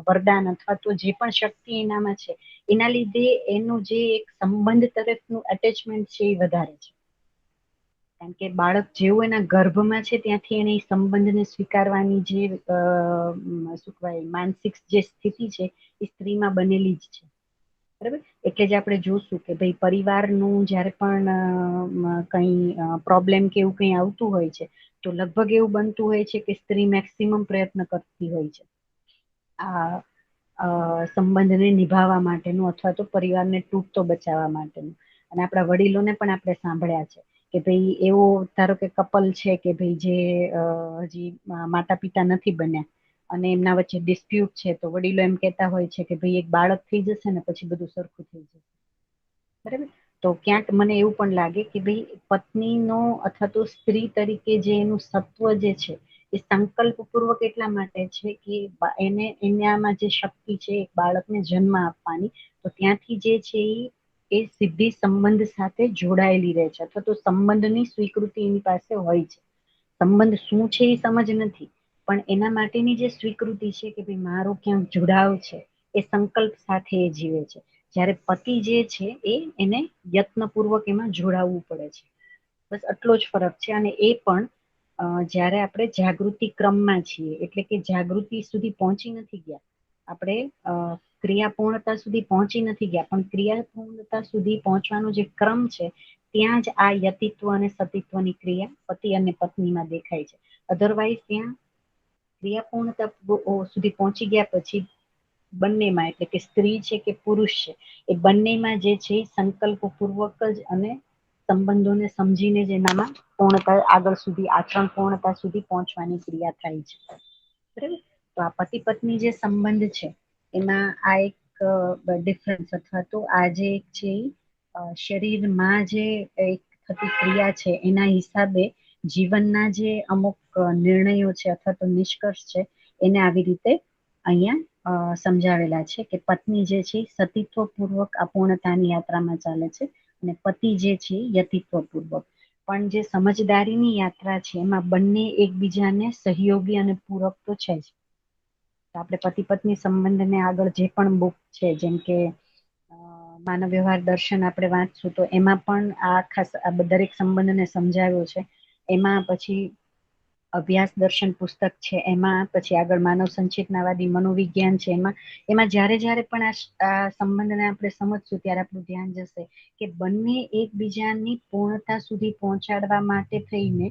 વરદાન અથવા તો જે પણ શક્તિ એનામાં છે એના લીધે એનું જે એક સંબંધ તરફનું એટેચમેન્ટ છે એ વધારે છે. કારણ કે બાળક જેવું એના ગર્ભમાં છે ત્યાંથી એને સંબંધને સ્વીકારવાની જે શું કહેવાય માનસિક જે સ્થિતિ છે એ સ્ત્રીમાં બનેલી જ છે. બરાબર, એટલે જ આપણે જોશું કે ભાઈ પરિવારનું જ્યારે પણ કંઈ પ્રોબ્લેમ કે એવું કંઈ આવતું હોય છે તો લગભગ એવું બનતું હોય છે કે સ્ત્રી મેક્સિમમ પ્રયત્ન કરતી હોય છે આ સંબંધને નિભાવવા માટેનું અથવા તો પરિવારને તૂટતો બચાવવા માટેનું. અને આપણા વડીલોને પણ આપણે સાંભળ્યા છે કે ભાઈ એવો ધારો કે કપલ છે કે ભાઈ જે હજી માતા પિતા નથી બન્યા અને એમના વચ્ચે ડિસ્પ્યુટ છે તો વડીલો એમ કહેતા હોય છે કે ભાઈ એક બાળક થઈ જશે ને પછી બધું સરખું થઈ જશે. બરાબર, તો ક્યાંક મને એવું પણ લાગે કે ભાઈ પત્નીનો અથવા તો સ્ત્રી તરીકે જે એનું સત્વ જે છે એ સંકલ્પપૂર્વક એટલા માટે છે કે એનામાં જે શક્તિ છે એક બાળકને જન્મ આપવાની, તો ત્યાંથી જે છે એ સીધી સંબંધ સાથે જોડાયેલી રહે છે અથવા તો સંબંધની સ્વીકૃતિ એની પાસે હોય છે. સંબંધ શું છે એ સમજ નથી પણ એના માટેની જે સ્વીકૃતિ છે કે ભાઈ મારો ક્યાંક જોડાવ છે એ સંકલ્પ સાથે એ જીવે છે. જ્યારે પતિ જે છે એને યત્નપૂર્વક એમાં જોડાવવું પડે છે. બસ આટલો જ ફરક છે. અને એ પણ જ્યારે આપણે જાગૃતિ ક્રમમાં છીએ, એટલે કે જાગૃતિ સુધી પહોંચી નથી ગયા, આપણે ક્રિયાપૂર્ણતા સુધી પહોંચી નથી ગયા પણ ક્રિયાપૂર્ણતા સુધી પહોંચવાનો જે ક્રમ છે ત્યાં જ આ યતિત્વ અને સતીત્વની ક્રિયા પતિ અને પત્નીમાં દેખાય છે. અધરવાઇઝ ત્યાં ક્રિયાપૂર્ણતા સુધી પહોંચી ગયા પછી બંનેમાં, એટલે કે સ્ત્રી છે કે પુરુષ છે, એ બંનેમાં જે છે સંકલ્પપૂર્વક જ અને સંબંધોને સમજીને જ એનામાં પૂર્ણતા આગળ સુધી આચરણ પૂર્ણતા સુધી પહોંચવાની ક્રિયા થાય છે. બરાબર, તો આ પતિ પત્ની જે સંબંધ છે એમાં આ એક ડિફરન્સ અથવા તો આ જે એક છે શરીરમાં જે એક થતી ક્રિયા છે એના હિસાબે જીવનના જે અમુક નિર્ણયો છે અથવા તો નિષ્કર્ષ છે એને આવી રીતે અહીંયા સમજાવેલા છે કે પત્ની જે છે સતીત્વપૂર્વક અપૂર્ણતાની યાત્રામાં ચાલે છે અને પતિ જે છે યતિત્વપૂર્વક. પણ જે સમજદારીની યાત્રા છે એમાં બંને એકબીજાને સહયોગી અને પૂરક તો છે જ. આપણે પતિ પત્ની સંબંધને આગળ જે પણ બુક છે જેમ કે માનવ વ્યવહાર દર્શન આપણે વાંચશું તો એમાં પણ આ ખાસ દરેક સંબંધને સમજાવ્યો છે. એમાં પછી અભ્યાસ દર્શન પુસ્તક છે, એમાં પછી આગળ માનવ સંચેતનાવાદી મનોવિજ્ઞાન છે, એમાં જ્યારે પણ આ સંબંધને આપણે સમજશું ત્યારે આપણું ધ્યાન જશે કે બંને એકબીજાની પૂર્ણતા સુધી પહોંચાડવા માટે થઈને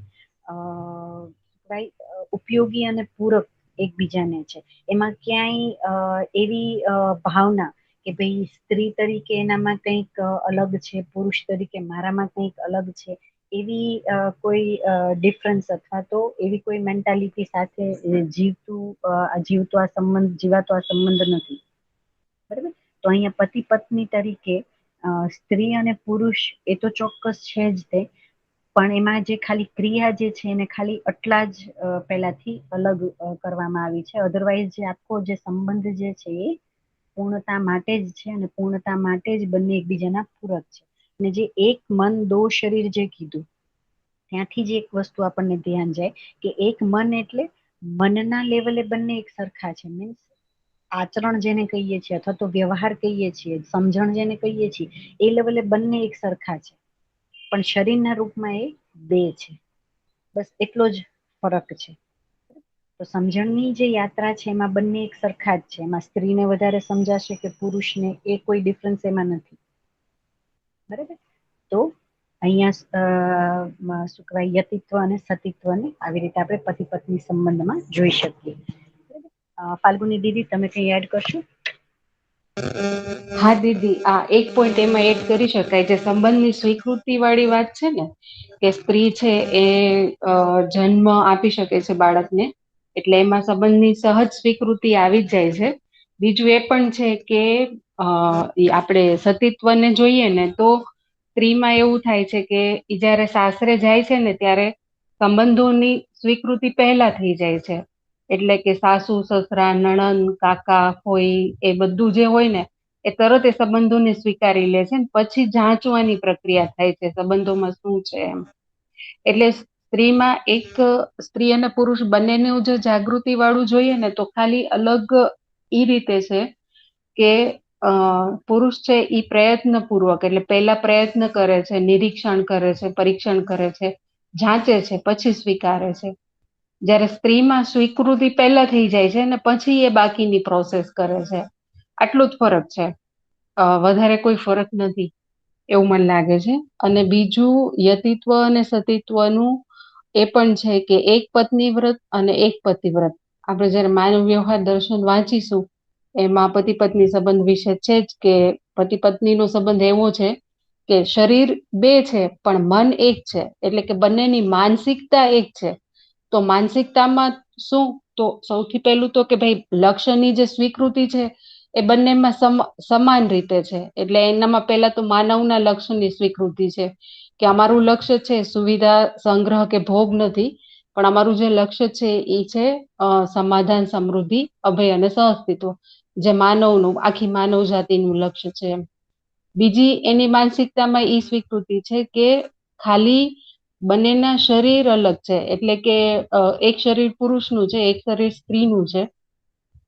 ઉપયોગી અને પૂરક એકબીજાને છે. એમાં ક્યાંય એવી ભાવના કે ભાઈ સ્ત્રી તરીકે એનામાં કંઈક અલગ છે, પુરુષ તરીકે મારામાં કંઈક અલગ છે, એવી કોઈ ડિફરન્સ અથવા તો એવી કોઈ મેન્ટાલિટી સાથે જીવાતો આ સંબંધ નથી. બરાબર, તો અહીંયા પતિ પત્ની તરીકે સ્ત્રી અને પુરુષ એ તો ચોક્કસ છે જ તે, પણ એમાં જે ખાલી ક્રિયા જે છે એને ખાલી આટલા જ પહેલાથી અલગ કરવામાં આવી છે. અધરવાઇઝ જે આખો જે સંબંધ જે છે એ પૂર્ણતા માટે જ છે અને પૂર્ણતા માટે જ બંને એકબીજાના પૂરક છે. અને જે એક મન દો શરીર જે કીધું, ત્યાંથી જ એક વસ્તુ આપણને ધ્યાન જાય કે એક મન એટલે મનના લેવલે બંને એક સરખા છે. મીન્સ આચરણ જેને કહીએ છીએ અથવા તો વ્યવહાર કહીએ છીએ, સમજણ જેને કહીએ છીએ, એ લેવલે બંને એક સરખા છે. પણ શરીરના રૂપમાં એ બે છે. બસ એટલો જ ફરક છે. તો સમજણની જે યાત્રા છે એમાં બંને એક સરખા જ છે. એમાં સ્ત્રીને વધારે સમજાશે કે પુરુષને, એ કોઈ ડિફરન્સ એમાં નથી. બરાબર. તો અહીંયા શું કહેવાય, યતિત્વ અને સતીત્વને આવી રીતે આપણે પતિ પત્ની સંબંધમાં જોઈ શકીએ. ફાલ્ગુની દીદી, તમે કંઈ એડ કરશો? હા દીદી, આ એક પોઈન્ટ એમાં એડ કરી શકાય, જે સંબંધની સ્વીકૃતિ વાળી વાત છે ને, કે સ્ત્રી છે એ જન્મ આપી શકે છે બાળકને, એટલે એમાં સંબંધની સહજ સ્વીકૃતિ આવી જ જાય છે. બીજું એ પણ છે કે આપણે સતીત્વને જોઈએ ને, તો સ્ત્રીમાં એવું થાય છે કે ઈ જયારે સાસરે જાય છે ને ત્યારે સંબંધોની સ્વીકૃતિ પહેલા થઈ જાય છે. એટલે કે સાસુ, સસરા, નણંદ, કાકા, ફોઈ, એ બધું જે હોય ને એ તરત એ સંબંધોને સ્વીકારી લે છે. પછી જાંચવાની પ્રક્રિયા થાય છે સંબંધોમાં શું છે એમ. એટલે સ્ત્રીમાં સ્ત્રી અને પુરુષ બંનેનું જે જાગૃતિ વાળું જોઈએ ને, તો ખાલી અલગ ઈ રીતે છે કે પુરુષ છે ઈ પ્રયત્ન પૂર્વક, એટલે પહેલા પ્રયત્ન કરે છે, નિરીક્ષણ કરે છે, પરીક્ષણ કરે છે, જાંચે છે, પછી સ્વીકારે છે. જ્યારે સ્ત્રીમાં સ્વીકૃતિ પહેલા થઈ જાય છે ને પછી એ બાકીની પ્રોસેસ કરે છે. આટલું જ ફરક છે, વધારે કોઈ ફરક નથી એવું મને લાગે છે. અને બીજું યતિત્વ અને સતીત્વનું એ પણ છે કે એક પત્ની વ્રત અને એક પતિ વ્રત. આપણે જયારે માનવ વ્યવહાર દર્શન વાંચીશું એમાં પતિ પત્ની સંબંધ વિશે છે જ કે પતિ પત્ની નો સંબંધ એવો છે કે શરીર બે છે પણ મન એક છે. એટલે કે બંનેની માનસિકતા એક છે. તો માનસિકતામાં શું, તો સૌથી પહેલું તો કે ભાઈ લક્ષ્યની જે સ્વીકૃતિ છે એ બંનેમાં સમાન રીતે છે. એટલે એનામાં પહેલા તો માનવના લક્ષ્યની સ્વીકૃતિ છે કે અમારું લક્ષ્ય છે સુવિધા, સંગ્રહ કે ભોગ નથી, પણ અમારું જે લક્ષ્ય છે એ છે સમાધાન, સમૃદ્ધિ, અભય અને સહઅસ્તિત્વ, જે માનવનું, આખી માનવ જાતિનું લક્ષ્ય છે. બીજી એની માનસિકતામાં ઈ સ્વીકૃતિ છે કે ખાલી બંનેના શરીર અલગ છે, એટલે કે એક શરીર પુરુષનું છે, એક શરીર સ્ત્રીનું છે,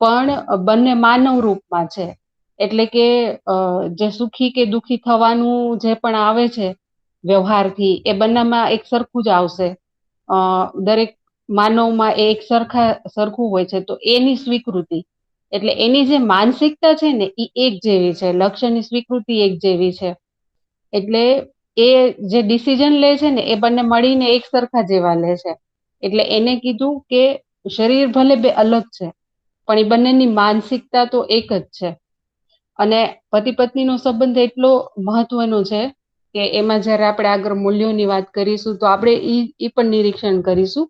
પણ બંને માનવ રૂપમાં છે. એટલે કે જે સુખી કે દુખી થવાનું જે પણ આવે છે વ્યવહારથી, એ બંનેમાં એક સરખું જ આવશે. દરેક માનવમાં એ એક સરખું હોય છે. તો એની સ્વીકૃતિ, એટલે એની જે માનસિકતા છે ને એ એક જેવી છે, લક્ષ્યની સ્વીકૃતિ એક જેવી છે. એટલે એ જે ડિસિઝન લે છે ને એ બંને મળીને એક સરખા જેવા લે છે. એટલે એને કીધું કે શરીર ભલે બે અલગ છે પણ એ બંનેની માનસિકતા તો એક જ છે. અને પતિ પત્નીનો સંબંધ એટલો મહત્વનો છે કે એમાં જયારે આપણે આગળ મૂલ્યોની વાત કરીશું તો આપણે ઈ પણ નિરીક્ષણ કરીશું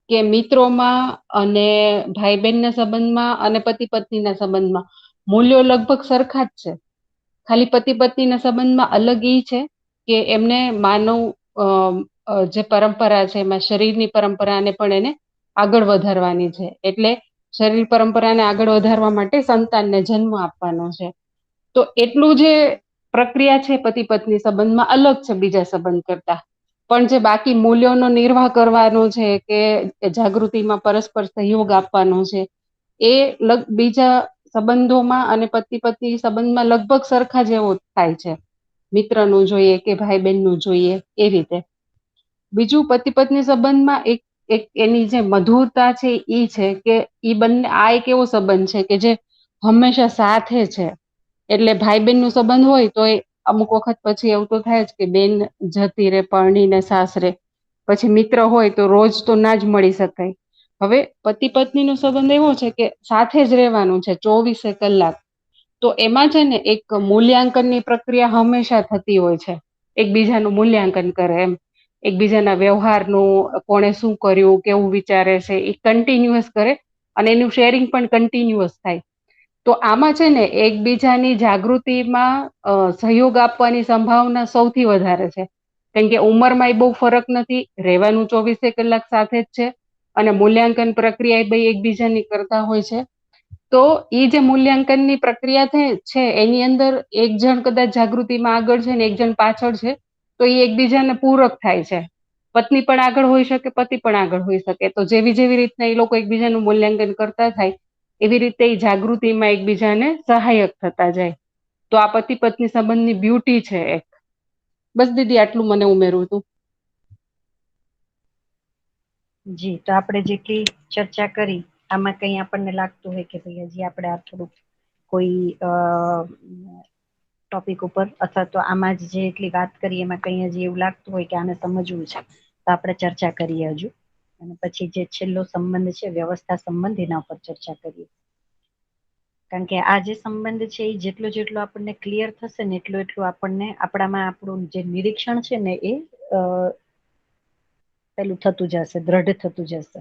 કે મિત્રોમાં અને ભાઈ બહેનના સંબંધમાં અને પતિ પત્નીના સંબંધમાં મૂલ્યો લગભગ સરખા જ છે. ખાલી પતિ પત્નીના સંબંધમાં અલગ ઈ છે કે એમને માનવ જે પરંપરા છે એમાં શરીરની પરંપરાને પણ એને આગળ વધારવાની છે. એટલે શરીર પરંપરાને આગળ વધારવા માટે સંતાનને જન્મ આપવાનો છે. તો એટલું જે પ્રક્રિયા છે પતિ પત્ની સંબંધમાં અલગ છે બીજા સંબંધ કરતા. પણ જે બાકી મૂલ્યોનો નિર્વાહ કરવાનો છે કે જાગૃતિમાં પરસ્પર સહયોગ આપવાનો છે, એ બીજા સંબંધોમાં અને પતિ પત્ની સંબંધમાં લગભગ સરખા જેવો થાય છે. મિત્રનું જોઈએ કે ભાઈ બહેનનું જોઈએ એ રીતે. બીજું પતિ પત્ની સંબંધમાં એક એની જે મધુરતા છે ઈ છે કે ઈ બંને, આ એક એવો સંબંધ છે કે જે હંમેશા સાથે છે. એટલે ભાઈ બહેન નું સંબંધ હોય તો એ અમુક વખત પછી એવું તો થાય જ કે બેન જતી રે પરણીને સાસરે, પછી મિત્ર હોય તો રોજ તો ના જ મળી શકાય. હવે પતિ પત્ની નો સંબંધ એવો છે કે સાથે જ રહેવાનું છે 24 કલાક. તો એમાં છે ને એક મૂલ્યાંકનની પ્રક્રિયા હંમેશા થતી હોય છે. એકબીજાનું મૂલ્યાંકન કરે એમ. એકબીજાના વ્યવહારનું, કોણે શું કર્યું, કેવું વિચારે છે, એ કન્ટિન્યુઅસ કરે અને એનું શેરિંગ પણ કન્ટિન્યુઅસ થાય. તો આમાં છે ને એકબીજાની જાગૃતિમાં સહયોગ આપવાની સંભાવના સૌથી વધારે છે. કારણ કે ઉંમરમાં બહુ ફરક નથી, રહેવાનું 24 કલાક સાથે જ છે અને મૂલ્યાંકન પ્રક્રિયા એ બે એકબીજાની કરતા હોય છે. તો એ જે મૂલ્યાંકનની પ્રક્રિયા છે એની અંદર એક જણ કદાચ જાગૃતિમાં આગળ છે ને એક જણ પાછળ છે, તો એ એકબીજાને પૂરક થાય છે. પત્ની પણ આગળ હોઈ શકે, પતિ પણ આગળ હોઈ શકે. તો જેવી રીતના એ લોકો એકબીજાનું મૂલ્યાંકન કરતા થાય એવી રીતે એ જાગૃતિમાં એકબીજાને સહાયક થતા જાય. તો આ પતિ પત્ની સંબંધની બ્યુટી છે એક. બસ દીદી આટલું મને ઉમેરવું હતું. જી, તો આપણે જેટલી ચર્ચા કરી આમાં કંઈ આપણને લાગતું હોય કે ભાઈ હજી આપણે આ થોડુંક કોઈ ટોપિક ઉપર અથવા તો આમાં જ જેટલી વાત કરી એમાં કંઈ હજી એવું લાગતું હોય કે આને સમજવું છે, તો આપણે ચર્ચા કરીએ હજુ. અને પછી જે છેલ્લો સંબંધ છે વ્યવસ્થા સંબંધ, એના ઉપર ચર્ચા કરીએ. કારણ કે આ જે સંબંધ છે એ જેટલો જેટલો આપણને ક્લિયર થશે ને એટલું એટલું આપણને આપણામાં આપણું જે નિરીક્ષણ છે ને એ પેલું થતું જશે, દ્રઢ થતું જશે.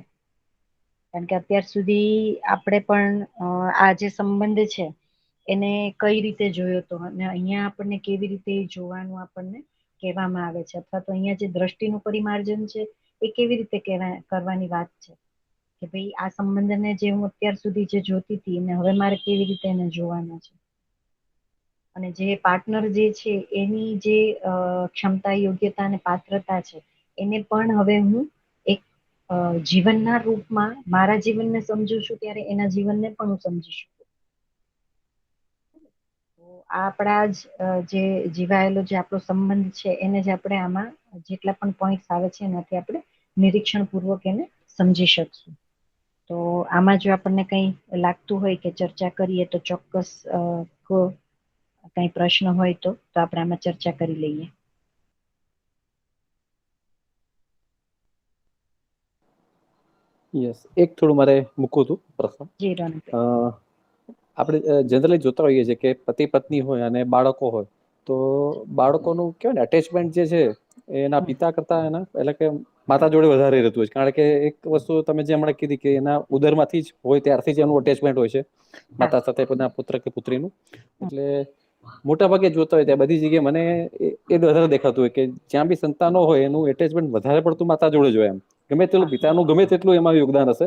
કારણ કે અત્યાર સુધી આપણે પણ આ જે સંબંધ છે એને કઈ રીતે જોયો હતો અને અહીંયા આપણને કેવી રીતે જોવાનું આપણને કહેવામાં આવે છે, અથવા તો અહીંયા જે દ્રષ્ટિનું પરિમાર્જન છે એ કેવી રીતે કરવાની વાત છે કે ભાઈ આ સંબંધને જે હું અત્યાર સુધી જે જોતી હતી અને હવે મારે કેવી રીતે એને જોવાના છે. અને જે પાર્ટનર જે છે એની જે ક્ષમતા, યોગ્યતા અને પાત્રતા છે એને પણ હવે હું એક જીવનના રૂપમાં મારા જીવનને સમજુ છું, ત્યારે એના જીવનને પણ હું સમજી શકું. તો આ આપણા જે જીવાયેલો જે આપણો સંબંધ છે એને જ આપણે આમાં જેટલા પણ પોઈન્ટ્સ આવે છે એનાથી આપણે નિરીક્ષણ પૂર્વક એને સમજી શકશું. તો આમાં જો આપણને કંઈ લાગતું હોય કે ચર્ચા કરીએ તો ચોક્કસ કંઈ પ્રશ્ન હોય તો આપણે આમાં ચર્ચા કરી લઈએ. યસ, એક થોડું મારે મૂકવું હતું પ્રશ્ન. જી રોનક. આપણે જનરલી જોતા હોઈએ છીએ કે પતિ પત્ની હોય અને બાળકો હોય, તો બાળકોનું કહેવાય ને અટેચમેન્ટ જે છે એના પિતા કરતા એના એટલે કે માતા જોડે વધારે રહેતું હોય છે. કારણ કે એક વસ્તુ તમે જે હમણાં કીધી કે એના ઉદરમાંથી જ હોય ત્યારથી જ એનું અટેચમેન્ટ હોય છે માતા સાથે પોતાના પુત્ર કે પુત્રીનું. એટલે મોટા ભાગે જોતા હોય ત્યાં બધી જગ્યાએ મને એ વધારે દેખાતું હોય કે જ્યાં બી સંતાનો હોય એનું એટેચમેન્ટ વધારે પડતું માતા જોડે જ હોય. એમ ગમે તેટલું પિતાનું ગમે તેટલું એમાં યોગદાન હશે,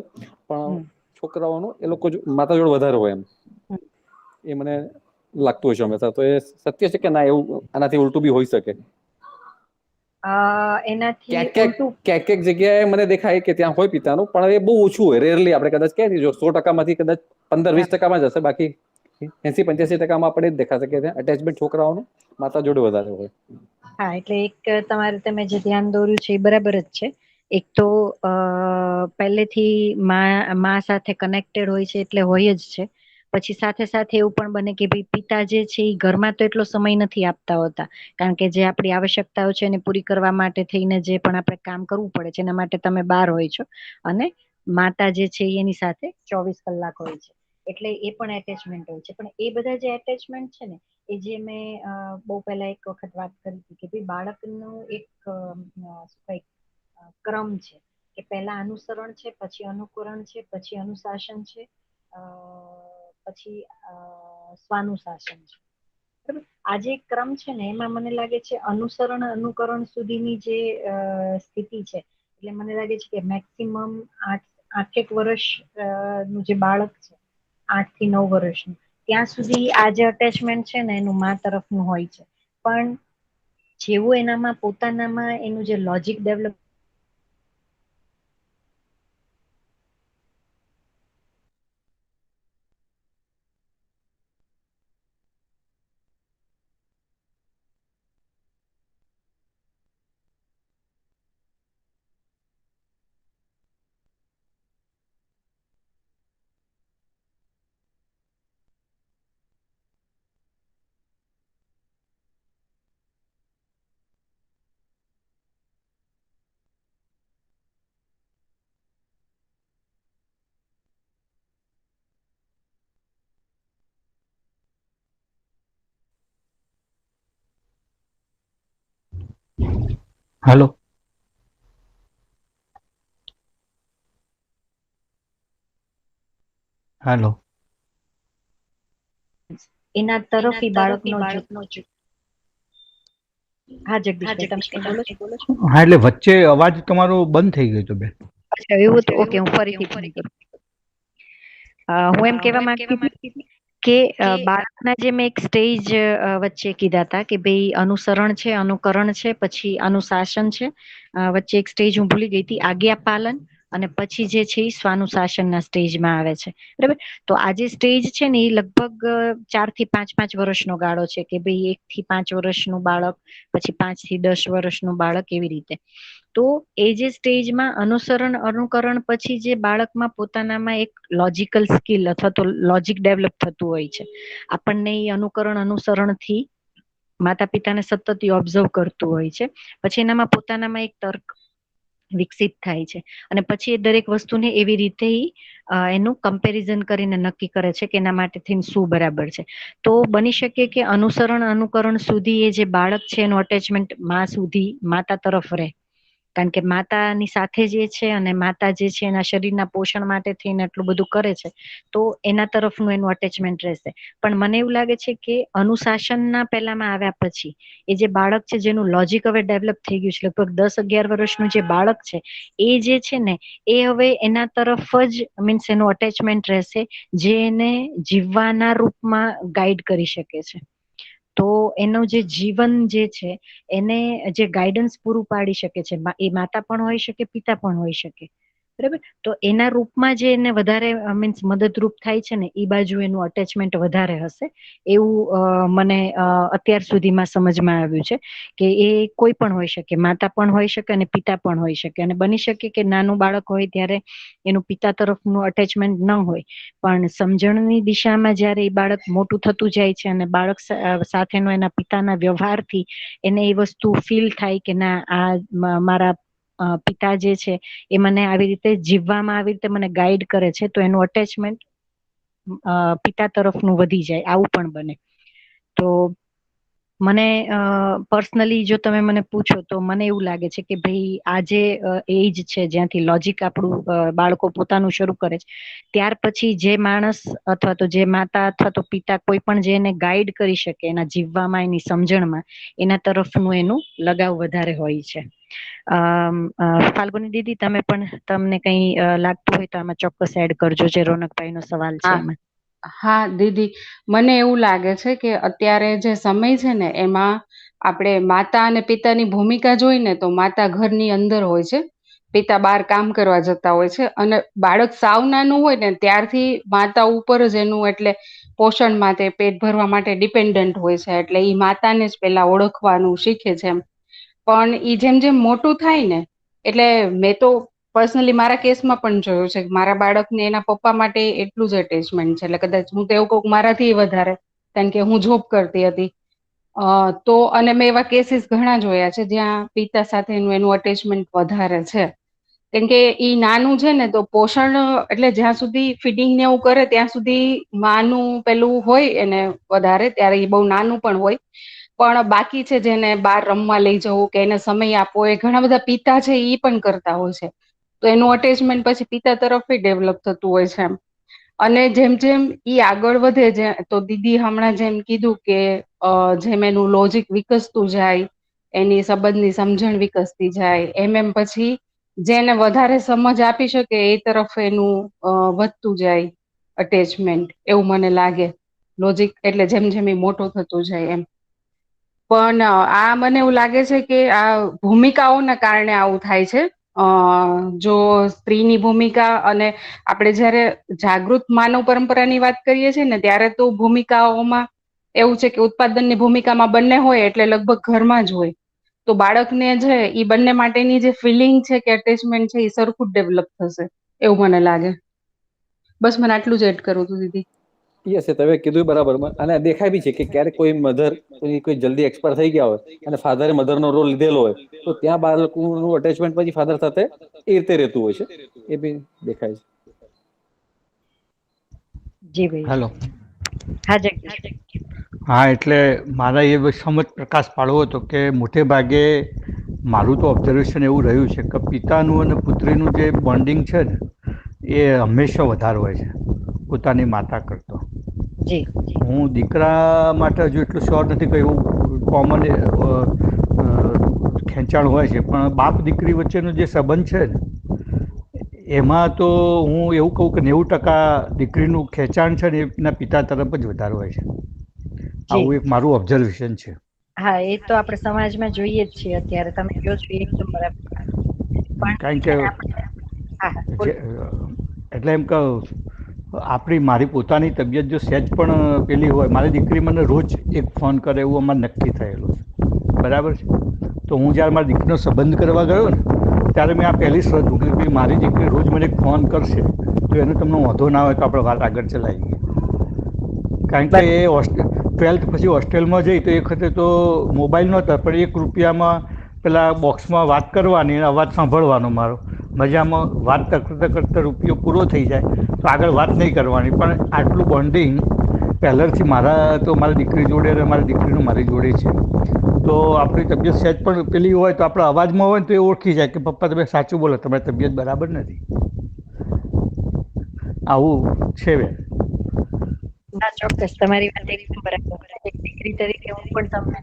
પણ છોકરાઓનું એ લોકો માતા જોડે વધારે હોય એમ. એ મને લાગતું હોય છે હંમેશા. તો એ સત્ય છે કે ના એવું આનાથી ઉલટું બી હોઈ શકે? એનાથી ક્યાંક ક્યાંક ઉલટું ક્યાંક ક્યાંક જગ્યાએ મને દેખાય કે ત્યાં હોય પિતાનું, પણ એ બહુ ઓછું હોય. રેરલી આપણે કદાચ કહીએ જો 100%માંથી કદાચ 15-20% જ હશે. બાકી 80-85% આપણે જ દેખાશે કે ત્યાં અટેચમેન્ટ છોકરાઓનું માતા જોડે વધારે હોય. હા, એટલે એક તમારે તમે જે ધ્યાન દોર્યું છે એ બરાબર જ છે. એક તો પહેલેથી માં સાથે કનેક્ટેડ હોય છે એટલે હોય જ છે. પછી સાથે સાથે એવું પણ બને કે ભાઈ પિતા જે છે એ ઘરમાં તો એટલો સમય નથી આપતા હોતા, કારણ કે જે આપણી આવશ્યકતાઓ છે એને પૂરી કરવા માટે થઈને જે પણ આપણે કામ કરવું પડે છે એના માટે તમે બહાર હોય છો, અને માતા જે છે એની સાથે 24 કલાક હોય છે. એટલે એ પણ એટેચમેન્ટ હોય છે. પણ એ બધા જે એટેચમેન્ટ છે ને એ જે મેં બહુ પહેલા એક વખત વાત કરી હતી કે ભાઈ બાળકનું એક કઈક ક્રમ છે કે પહેલા અનુસરણ છે, પછી અનુકરણ છે, પછી અનુશાસન છે, પછી સ્વાનુશાસન છે. બરાબર. આ જે ક્રમ છે ને એમાં મને લાગે છે અનુસરણ અનુકરણ સુધીની જે સ્થિતિ છે, એટલે મને લાગે છે કે મેક્સિમમ 8 વર્ષ નું જે બાળક છે, 8 થી 9 વર્ષનું, ત્યાં સુધી આ જે અટેચમેન્ટ છે ને એનું મા તરફનું હોય છે. પણ જેવું એનામાં પોતાનામાં એનું જે લોજિક ડેવલપ હાલો. હાલો. એના તરફી બાળકનો હા જગદીશભાઈ, તમે કઈ બોલો છો? હા, એટલે વચ્ચે અવાજ તમારો બંધ થઈ ગયો હતો બેન. અચ્છા, એવું હતું. ઓકે, હું ફરીથી ફોન કરું. હું એમ કહેવા માંગતી હતી કે બાળકના જે મેં એક સ્ટેજ વચ્ચે કીધા હતા કે ભાઈ અનુસરણ છે, અનુકરણ છે, પછી અનુશાસન છે, વચ્ચે એક સ્ટેજ હું ભૂલી ગઈ હતી, આજ્ઞા પાલન, અને પછી જે છે એ સ્વાનુશાસનના સ્ટેજમાં આવે છે. બરાબર. તો આ જે સ્ટેજ છે ને એ લગભગ 4 થી 5 વર્ષનો ગાળો છે કે ભાઈ 1 થી 5 વર્ષનું બાળક, પછી 5 થી 10 વર્ષનું બાળક, એવી રીતે. તો એ જે સ્ટેજમાં અનુસરણ અનુકરણ પછી જે બાળકમાં પોતાનામાં એક લોજિકલ સ્કિલ અથવા તો લોજિક ડેવલપ થતું હોય છે. આપણને એ અનુકરણ અનુસરણ થી માતા પિતાને સતત ઓબ્ઝર્વ કરતું હોય છે. પછી એનામાં પોતાનામાં એક તર્ક વિકસિત થાય છે, અને પછી એ દરેક વસ્તુને એવી રીતે એનું કમ્પેરિઝન કરીને નક્કી કરે છે કે એના માટે થઈને શું બરાબર છે. તો બની શકે કે અનુસરણ અનુકરણ સુધી એ જે બાળક છે એનું અટેચમેન્ટ સુધી માતા તરફ રહે, કારણ કે માતાની સાથે જે છે અને માતા જે છે એના શરીરના પોષણ માટે થઈને એટલું બધું કરે છે, તો એના તરફનું એનું અટેચમેન્ટ રહેશે. પણ મને એવું લાગે છે કે અનુશાસનના પહેલામાં આવ્યા પછી એ જે બાળક છે જેનું લોજિક હવે ડેવલપ થઈ ગયું છે, લગભગ 10-11 વર્ષનું જે બાળક છે, એ જે છે ને એ હવે એના તરફ જ મીન્સ એનું અટેચમેન્ટ રહેશે, જે એને જીવવાના રૂપમાં ગાઈડ કરી શકે છે. તો એનું જે જીવન જે છે એને જે ગાઈડન્સ પૂરું પાડી શકે છે, એ માતા પણ હોઈ શકે, પિતા પણ હોઈ શકે. બરાબર. તો એના રૂપમાં જે એને વધારે મીન્સ મદદરૂપ થાય છે ને એ બાજુ એનું અટેચમેન્ટ વધારે હશે, એવું મને અત્યાર સુધીમાં સમજમાં આવ્યું છે કે એ કોઈ પણ હોઈ શકે, માતા પણ હોઈ શકે અને પિતા પણ હોઈ શકે. અને બની શકે કે નાનું બાળક હોય ત્યારે એનું પિતા તરફનું અટેચમેન્ટ ન હોય, પણ સમજણની દિશામાં જયારે એ બાળક મોટું થતું જાય છે અને બાળક સાથેનો એના પિતાના વ્યવહારથી એને એ વસ્તુ ફીલ થાય કે ના, આ મારા પિતા જે છે એ મને આવી રીતે જીવવામાં આવી રીતે મને ગાઈડ કરે છે, તો એનું અટેચમેન્ટ પિતા તરફનું વધી જાય, આવું પણ બને. તો મને પર્સનલી જો તમે મને પૂછો તો મને એવું લાગે છે કે ભાઈ આ જે એજ છે જ્યાંથી લોજિક આપણું બાળકો પોતાનું શરૂ કરે છે, ત્યાર પછી જે માણસ અથવા તો જે માતા અથવા તો પિતા કોઈ પણ જે એને ગાઈડ કરી શકે એના જીવવામાં, એની સમજણમાં, એના તરફનું એનું લગાવ વધારે હોય છે. ફાલ્ગુની દીદી, તમે પણ તમને કઈ લાગતું હોય તો આમાં ચોક્કસ એડ કરજો, જે રોનકભાઈ નો સવાલ છે એમાં. હા દીદી, મને એવું લાગે છે કે અત્યારે જે સમય છે ને એમાં આપણે માતા અને પિતાની ભૂમિકા જોઈને તો માતા ઘરની અંદર હોય છે, પિતા બહાર કામ કરવા જતા હોય છે, અને બાળક સાવ નાનું હોય ને ત્યારથી માતા ઉપર જ એનું એટલે પોષણ માટે, પેટ ભરવા માટે ડિપેન્ડન્ટ હોય છે. એટલે ઈ માતાને જ પેલા ઓળખવાનું શીખે છે એમ. પણ ઈ જેમ જેમ મોટું થાય ને, એટલે મેં તો પર્સનલી મારા કેસમાં પણ જોયું છે કે મારા બાળકને એના પપ્પા માટે એટલું જ અટેચમેન્ટ છે. એટલે કદાચ હું તો એવું કહું મારાથી વધારે, કારણ કે હું જોબ કરતી હતી. તો અને મેં એવા કેસીસ ઘણા જોયા છે જ્યાં પિતા સાથેનું એનું અટેચમેન્ટ વધારે છે. કેમ કે ઈ નાનું છે ને તો પોષણ એટલે જ્યાં સુધી ફીડિંગ ને એવું કરે ત્યાં સુધી માનું પેલું હોય એને વધારે, ત્યારે એ બહુ નાનું પણ હોય. પણ બાકી છે જેને બહાર રમવા લઈ જવું કે એને સમય આપવો, એ ઘણા બધા પિતા છે ઈ પણ કરતા હોય છે. તો એનું અટેચમેન્ટ પછી પિતા તરફ ડેવલપ થતું હોય છે એમ. અને જેમ જેમ ઈ આગળ વધે છે, તો દીદી હમણાં જેમ કીધું કે જેમ એનું લોજિક વિકસતું જાય, એની સંબંધની સમજણ વિકસતી જાય, એમ પછી જેને વધારે સમજ આપી શકે એ તરફ એનું વધતું જાય અટેચમેન્ટ, એવું મને લાગે. લોજિક એટલે જેમ જેમ એ મોટો થતો જાય એમ. પણ આ મને એવું લાગે છે કે આ ભૂમિકાઓના કારણે આવું થાય છે. જો સ્ત્રીની ભૂમિકા અને આપણે જયારે જાગૃત માનવ પરંપરાની વાત કરીએ છીએ ને, ત્યારે તો ભૂમિકાઓમાં એવું છે કે ઉત્પાદનની ભૂમિકામાં બંને હોય એટલે લગભગ ઘરમાં જ હોય. તો બાળકને છે ઈ બંને માટેની જે ફિલિંગ છે કે અટેચમેન્ટ છે એ સરખું જ ડેવલપ થશે, એવું મને લાગે. બસ મને આટલું જ એડ કરવું હતું દીદી. યસ, તમે કીધું બરાબર. અને દેખાય બી છે કે ક્યારેક કોઈ મધર કોઈ જલ્દી એક્સપાયર થઈ ગયા હોય અને ફાધરે મધરનો રોલ લીધેલો હોય, તો ત્યાં બાળકનું અટેચમેન્ટ પછી ફાધર સાથે એ રીતે રહેતું હોય છે, એ બી દેખાય છે. જી ભાઈ. હેલો. હા જગદીશ. હા, એટલે મારા એ સમજ પ્રકાશ પાડવો હતો કે મોટે ભાગે મારું તો ઓબ્ઝર્વેશન એવું રહ્યું છે કે પિતાનું અને પુત્રીનું જે બોન્ડિંગ છે ને એ હંમેશા વધારે હોય છે પોતાની માતા કરતો. જી. હું દીકરા માટે હજુ એટલું શ્યોર નથી કે એવું કોમન ખેંચાણ હોય છે, પણ બાપ દીકરી વચ્ચેનો જે સંબંધ છે ને એમાં તો હું એવું કહું કે 90% દીકરીનું ખેંચાણ છે ને એના પિતા તરફ જ વધારે હોય છે. જી આવું એક મારું ઓબ્ઝર્વેશન છે. હા, એ તો આપણે સમાજમાં જોઈએ જ છીએ અત્યારે. તમે કહો છો એ એકદમ બરાબર. કારણ પણ કે જ્યારે આપણે હા હા બોલો. એટલે એમ કે મારી પોતાની તબિયત જો સહેજ પણ પેલી હોય, મારી દીકરી મને રોજ એક ફોન કરે એવું અમારે નક્કી થયેલું છે, બરાબર છે. તો હું જ્યારે મારી દીકરીનો સંબંધ કરવા ગયો ને ત્યારે મેં આ પહેલી શરત મૂકી કે મારી દીકરી રોજ મને એક ફોન કરશે તો એનો તમને વાંધો ના હોય તો આપણે વાત આગળ ચલાવીએ. કારણ કે એ 12th પછી હોસ્ટેલમાં જઈ તો એ વખતે તો મોબાઈલ નહોતા, પણ ₹1 પેલા બોક્સમાં વાત કરવાની અને અવાજ સાંભળવાનો મારો. મજામાં વાત કરતાં કરતાં રૂપિયો પૂરો થઈ જાય તો આગળ વાત નહીં કરવાની, પણ આટલું બોન્ડિંગ પહેલેથી મારી દીકરી જોડે અને મારી દીકરીનું મારી જોડે છે. તો આપણી તબિયત સહેજ પણ પેલી હોય તો આપણા અવાજમાં હોય ને તો એ ઓળખી જાય કે પપ્પા તમે સાચું બોલો, તમારી તબિયત બરાબર નથી. આવું છે બેન. ના, ચોક્કસ તમારી વાત એકદમ બરાબર છે. એક દીકરી તરીકે હું પણ તમને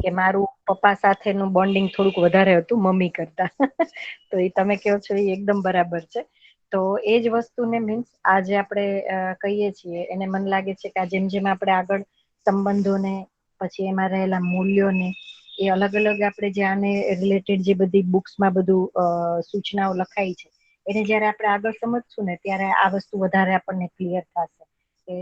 કે મારું પપ્પા સાથેનું બોન્ડિંગ થોડુંક વધારે હતું મમ્મી કરતા. તો એ તમે કહો છો એ એકદમ બરાબર છે. તો એ જ વસ્તુને મીન્સ આજે આપણે કહીએ છીએ એને મને લાગે છે કે જેમ જેમ આપણે આગળ સંબંધોને પછી એમાં રહેલા મૂલ્યોને એ અલગ અલગ આપણે જે આને રિલેટેડ જે બધી બુક્સમાં બધું સૂચનાઓ લખાઈ છે એને જયારે આપણે આગળ સમજશું ને ત્યારે આ વસ્તુ વધારે આપણને ક્લિયર થશે કે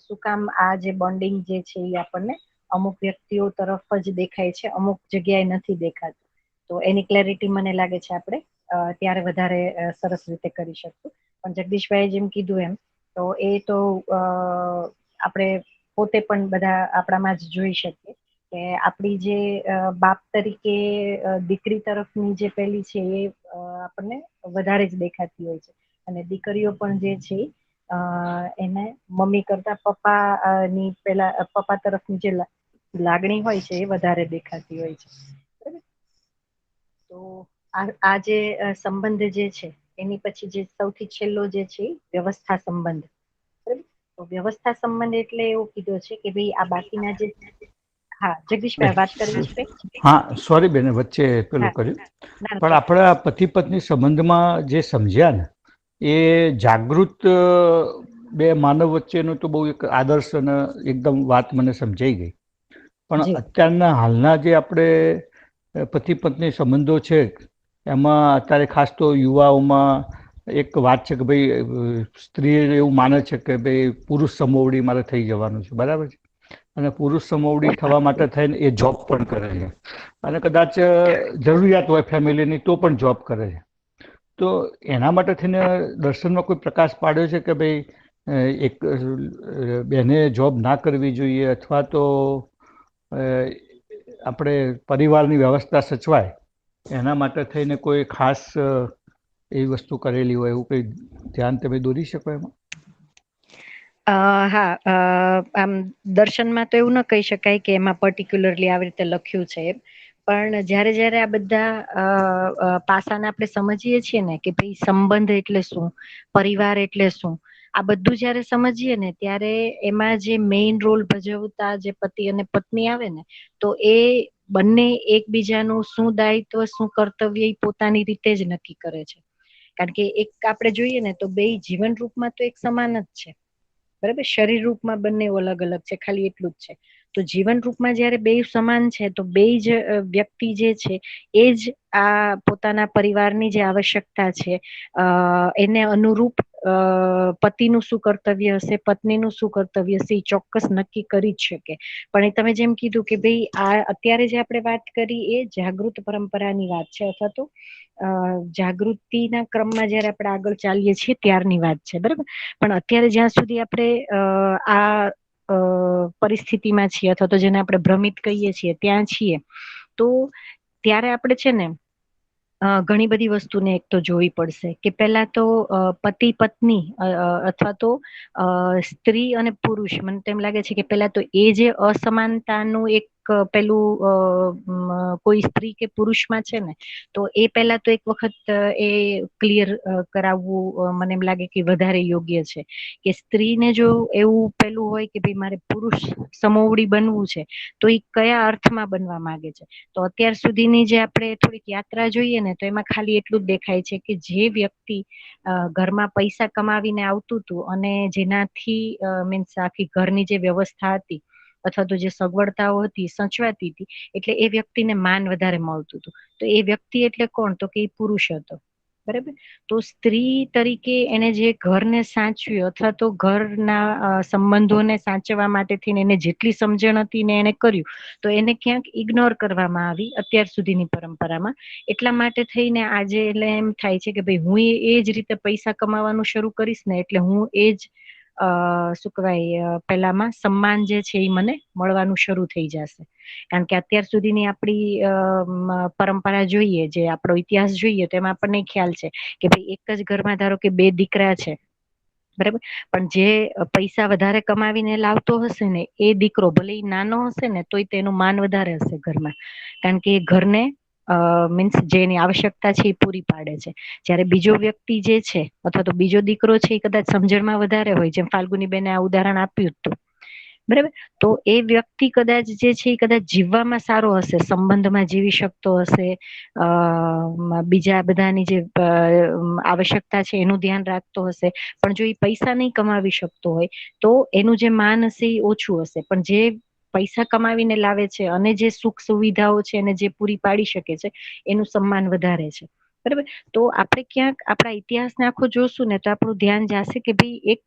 શું કામ આ જે બોન્ડિંગ જે છે એ આપણને અમુક વ્યક્તિઓ તરફ જ દેખાય છે, અમુક જગ્યાએ નથી દેખાતું. તો એની ક્લેરિટી મને લાગે છે આપણે ત્યારે વધારે સરસ રીતે કરી શકશું. પણ જગદીશભાઈ જેમ કીધું એમ તો એ તો આપણે પોતે પણ બધા આપણામાં જ જોઈ શકીએ કે આપણી જે બાપ તરીકે દીકરી તરફની જે પેલી છે એ આપણને વધારે જ દેખાતી હોય છે. અને દીકરીઓ પણ જે છે એને મમ્મી કરતા પપ્પા ની પેલા પપ્પા તરફની જે લાગણી હોય છે એ વધારે દેખાતી હોય છે. બરાબર. તો આ જે સંબંધ જે છે એની પછી જે સૌથી છેલ્લો જે છે વ્યવસ્થા સંબંધ. બરાબર. તો વ્યવસ્થા સંબંધ એટલે એવું કીધું છે કે ભાઈ આ બાકીના જે હા જગદીશભાઈ વાત કરવી છે કઈ? હા, સોરી બેન વચ્ચે પેલું હા કર્યું. ના પણ ચોક્કસ. આપણા પતિ પત્ની સંબંધમાં જે સમજ્યા ને એ જાગૃત બે માનવ વચ્ચેનું તો બહુ એક આદર્શ અને એકદમ વાત મને સમજાઈ ગઈ. પણ જી અત્યારના હાલના જે આપણે પતિ પત્ની સંબંધો છે એમાં અત્યારે ખાસ તો યુવાઓમાં એક વાત છે કે ભાઈ સ્ત્રી એવું માને છે કે ભાઈ પુરુષ સમોવડી મારે થઈ જવાનું છે, બરાબર છે. અને પુરુષ સમોવડી થવા માટે થઈને એ જોબ પણ કરે છે અને કદાચ જરૂરિયાત હોય ફેમિલીની તો પણ જોબ કરે છે. તો એના માટે થઈને દર્શનમાં કોઈ પ્રકાશ પાડ્યો છે કે ભાઈ એક બેને જોબ ના કરવી જોઈએ અથવા તો આપણે પરિવારની વ્યવસ્થા સચવાય એના માટે થઈને કોઈ ખાસ એવી વસ્તુ કરેલી હોય એવું કંઈ ધ્યાન તમે દોરી શકો એમાં? હા, આમ દર્શનમાં તો એવું ના કહી શકાય કે એમાં પર્ટિક્યુલરલી આવી રીતે લખ્યું છે, પણ જ્યારે જ્યારે આ બધા પાસાને આપણે સમજીએ છીએ ને કે ભાઈ સંબંધ એટલે શું, પરિવાર એટલે શું, આ બધું જયારે સમજીએ ને ત્યારે એમાં જે મેઇન રોલ ભજવતા જે પતિ અને પત્ની આવે ને તો એ બંને એકબીજાનું શું દાયિત્વ શું કર્તવ્ય એ પોતાની રીતે જ નક્કી કરે છે. કારણ કે એક આપણે જોઈએ ને તો બે જીવન રૂપમાં તો એક સમાન જ છે, બરાબર. શરીર રૂપમાં બંને અલગ અલગ છે, ખાલી એટલું જ છે. તો જીવન રૂપમાં જયારે બે સમાન છે તો બે જ વ્યક્તિ જે છે એ જ આ પોતાના પરિવારની જે આવશ્યકતા છે એને અનુરૂપ પતિનું શું કર્તવ્ય હશે, પત્નીનું શું કર્તવ્ય હશે એ ચોક્કસ નક્કી કરી જ શકે. પણ એ તમે જેમ કીધું કે ભાઈ આ અત્યારે જે આપણે વાત કરી એ જાગૃત પરંપરાની વાત છે અથવા તો જાગૃતિના ક્રમમાં જયારે આપણે આગળ ચાલીએ છીએ ત્યારની વાત છે, બરાબર. પણ અત્યારે જ્યાં સુધી આપણે આ પરિસ્થિતિમાં છીએ અથવા તો જેને આપણે ભ્રમિત કહીએ છીએ ત્યાં છીએ તો ત્યારે આપણે છે ને ઘણી બધી વસ્તુને એક તો જોવી પડશે કે પેલા તો પતિ પત્ની અથવા તો સ્ત્રી અને પુરુષ, મને તેમ લાગે છે કે પેલા તો એ જે અસમાનતાનું એક પેલું કોઈ સ્ત્રી કે પુરુષમાં છે ને, તો એ પહેલા તો એક વખત એ ક્લિયર કરાવવું મને એમ લાગે કે વધારે યોગ્ય છે કે સ્ત્રીને જો એવું પેલું હોય કે ભાઈ મારે પુરુષ સમોવડી બનવું છે, તો એ કયા અર્થમાં બનવા માંગે છે. તો અત્યાર સુધીની જે આપણે થોડીક યાત્રા જોઈએ ને, તો એમાં ખાલી એટલું જ દેખાય છે કે જે વ્યક્તિ ઘરમાં પૈસા કમાવીને આવતું હતું અને જેનાથી મીન્સ આખી ઘરની જે વ્યવસ્થા હતી અથવા તો જે સગવડતાઓ હતી સચવાતી હતી, એટલે એ વ્યક્તિને માન વધારે મળતું હતું. તો એ વ્યક્તિ એટલે કોણ? તો કે એ પુરુષ હતો. બરાબર. તો સ્ત્રી તરીકે એને જે ઘરને સાચવ્યું અથવા તો ઘરના સંબંધોને સાચવવા માટે થઈને એને જેટલી સમજણ હતી ને એને કર્યું, તો એને ક્યાંક ઇગ્નોર કરવામાં આવી અત્યાર સુધીની પરંપરામાં. એટલા માટે થઈને આજે એટલે એમ થાય છે કે ભાઈ હું એ જ રીતે પૈસા કમાવાનું શરૂ કરીશ ને, એટલે હું એ જ શું કહેવાય પેલામાં સન્માન જે છે એ મને મળવાનું શરૂ થઈ જશે. કારણ કે અત્યાર સુધીની આપણી પરંપરા જોઈએ, જે આપણો ઇતિહાસ જોઈએ, તો એમાં આપણને ખ્યાલ છે કે ભાઈ એક જ ઘરમાં ધારો કે બે દીકરા છે, બરાબર, પણ જે પૈસા વધારે કમાવીને લાવતો હશે ને એ દીકરો ભલે નાનો હશે ને તોય તેનું માન વધારે હશે ઘરમાં, કારણ કે ઘરને મીન્સ જે એની આવશ્યકતા છે એ પૂરી પાડે છે. જયારે બીજો વ્યક્તિ જે છે અથવા તો બીજો દીકરો છે એ કદાચ સમજણમાં વધારે હોય, જેમ ફાલ્ગુની બેને આ ઉદાહરણ આપ્યું હતું, બરાબર, તો એ વ્યક્તિ કદાચ જે છે એ કદાચ જીવવામાં સારો હશે, સંબંધમાં જીવી શકતો હશે, બીજા બધાની જે આવશ્યકતા છે એનું ધ્યાન રાખતો હશે, પણ જો એ પૈસા નહીં કમાવી શકતો હોય તો એનું જે માન હશે એ ઓછું હશે. પણ જે પૈસા કમાવીને લાવે છે અને જે સુખ સુવિધાઓ છે એને જે પૂરી પાડી શકે છે એનું સન્માન વધારે છે. બરાબર. તો આપણે ક્યાંક આપણા ઇતિહાસને આખો જોશું ને તો આપણું ધ્યાન જશે કે ભાઈ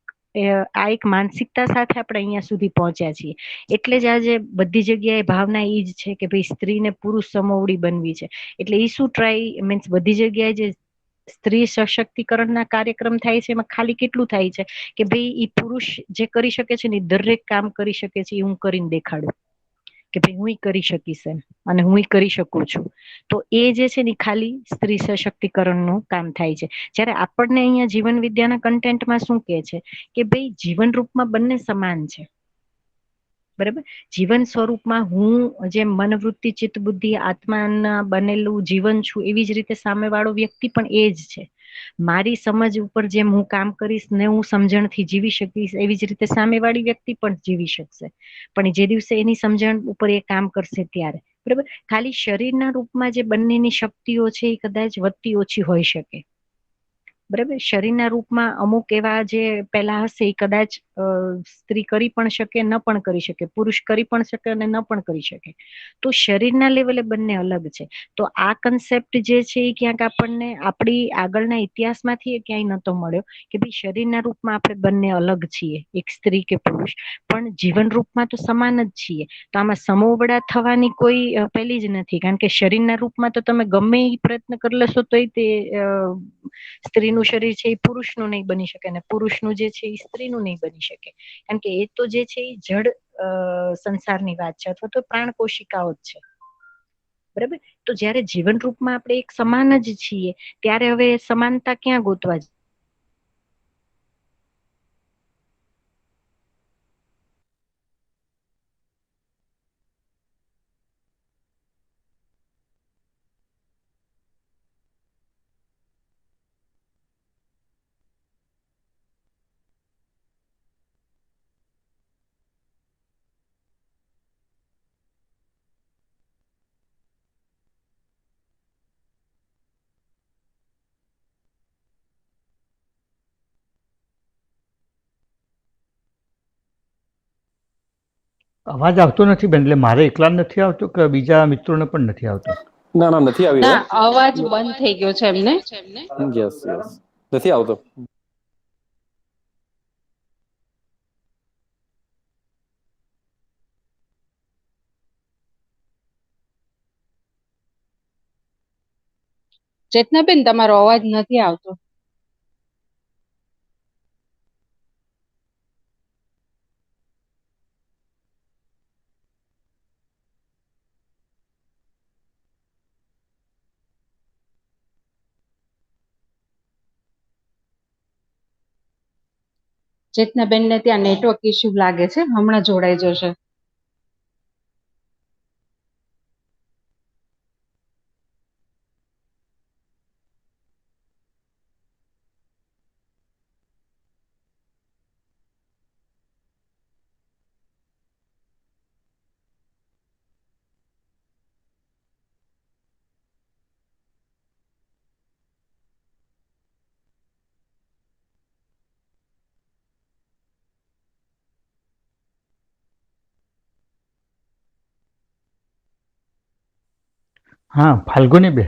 આ એક માનસિકતા સાથે આપણે અહીંયા સુધી પહોંચ્યા છીએ. એટલે જ આજે બધી જગ્યાએ ભાવના એ જ છે કે ભાઈ સ્ત્રીને પુરુષ સમોવડી બનવી છે. એટલે એ શું ટ્રાય મીન્સ બધી જગ્યાએ જે સ્ત્રી સશક્તિકરણના કાર્યક્રમ થાય છે એમાં ખાલી કેટલું થાય છે કે ભાઈ ઈ પુરુષ જે કરી શકે છે ને દરેક કામ કરી શકે છે, એ હું કરીને દેખાડું કે ભાઈ હું કરી શકીશ એમ, અને હું કરી શકું છું. તો એ જે છે ને ખાલી સ્ત્રી સશક્તિકરણનું કામ થાય છે. જ્યારે આપણને અહીંયા જીવન વિદ્યાના કન્ટેન્ટમાં શું કહે છે કે ભાઈ જીવન રૂપમાં બંને સમાન છે. બરાબર. જીવન સ્વરૂપમાં હું જે મનવૃત્તિ ચિત્ત બુદ્ધિ આત્માના બનેલું જીવન છું, એવી જ રીતે સામે વાળો વ્યક્તિ પણ એ જ છે. મારી સમજ ઉપર જેમ હું કામ કરીશ ને હું સમજણથી જીવી શકીશ, એવી જ રીતે સામેવાળી વ્યક્તિ પણ જીવી શકશે. પણ જે દિવસે એની સમજણ ઉપર એ કામ કરશે ત્યારે, બરાબર. ખાલી શરીરના રૂપમાં જે બંનેની શક્તિઓ છે એ કદાચ વધતી ઓછી હોઈ શકે, બરાબર. શરીરના રૂપમાં અમુક એવા જે પેલા હશે એ કદાચ સ્ત્રી કરી પણ શકે, ન પણ કરી શકે, પુરુષ કરી પણ શકે અને ન પણ કરી શકે. તો શરીરના લેવલે બંને અલગ છે. તો આ કન્સેપ્ટ જે છે એ ક્યાંક આપણને આપણી આગળના ઇતિહાસમાંથી ક્યાંય નતો મળ્યો કે ભાઈ શરીરના રૂપમાં આપણે બંને અલગ છીએ, એક સ્ત્રી કે પુરુષ, પણ જીવન રૂપમાં તો સમાન જ છીએ. તો આમાં સમોવડા થવાની કોઈ પેલી જ નથી, કારણ કે શરીરના રૂપમાં તો તમે ગમે એ પ્રયત્ન કરી લેશો તો તે સ્ત્રીનું શરીર છે એ પુરુષનું નહીં બની શકે, અને પુરુષનું જે છે એ સ્ત્રીનું નહીં બની શકે, કારણ કે એ તો જે છે એ જડ સંસારની વાત છે અથવા તો પ્રાણ કોશિકાઓ જ છે. બરાબર. તો જયારે જીવન રૂપમાં આપણે એક સમાન જ છીએ ત્યારે હવે સમાનતા ક્યાં ગોતવા? અવાજ આવતો નથી બેન, એટલે મારે એકલા નથી આવતો કે બીજા મિત્રોને પણ નથી આવતો? ના ના, નથી આવી ના, રહ્યો. અવાજ બંધ થઈ ગયો છે એમને. યસ યસ, નથી આવતો. ચેતનાબેન, તમારો અવાજ નથી આવતો. ચેતનાબેનને ત્યાં નેટવર્ક ઇસ્યુ લાગે છે, હમણાં જોડાઈ જશે. હા, ફાલ્ગુની બે.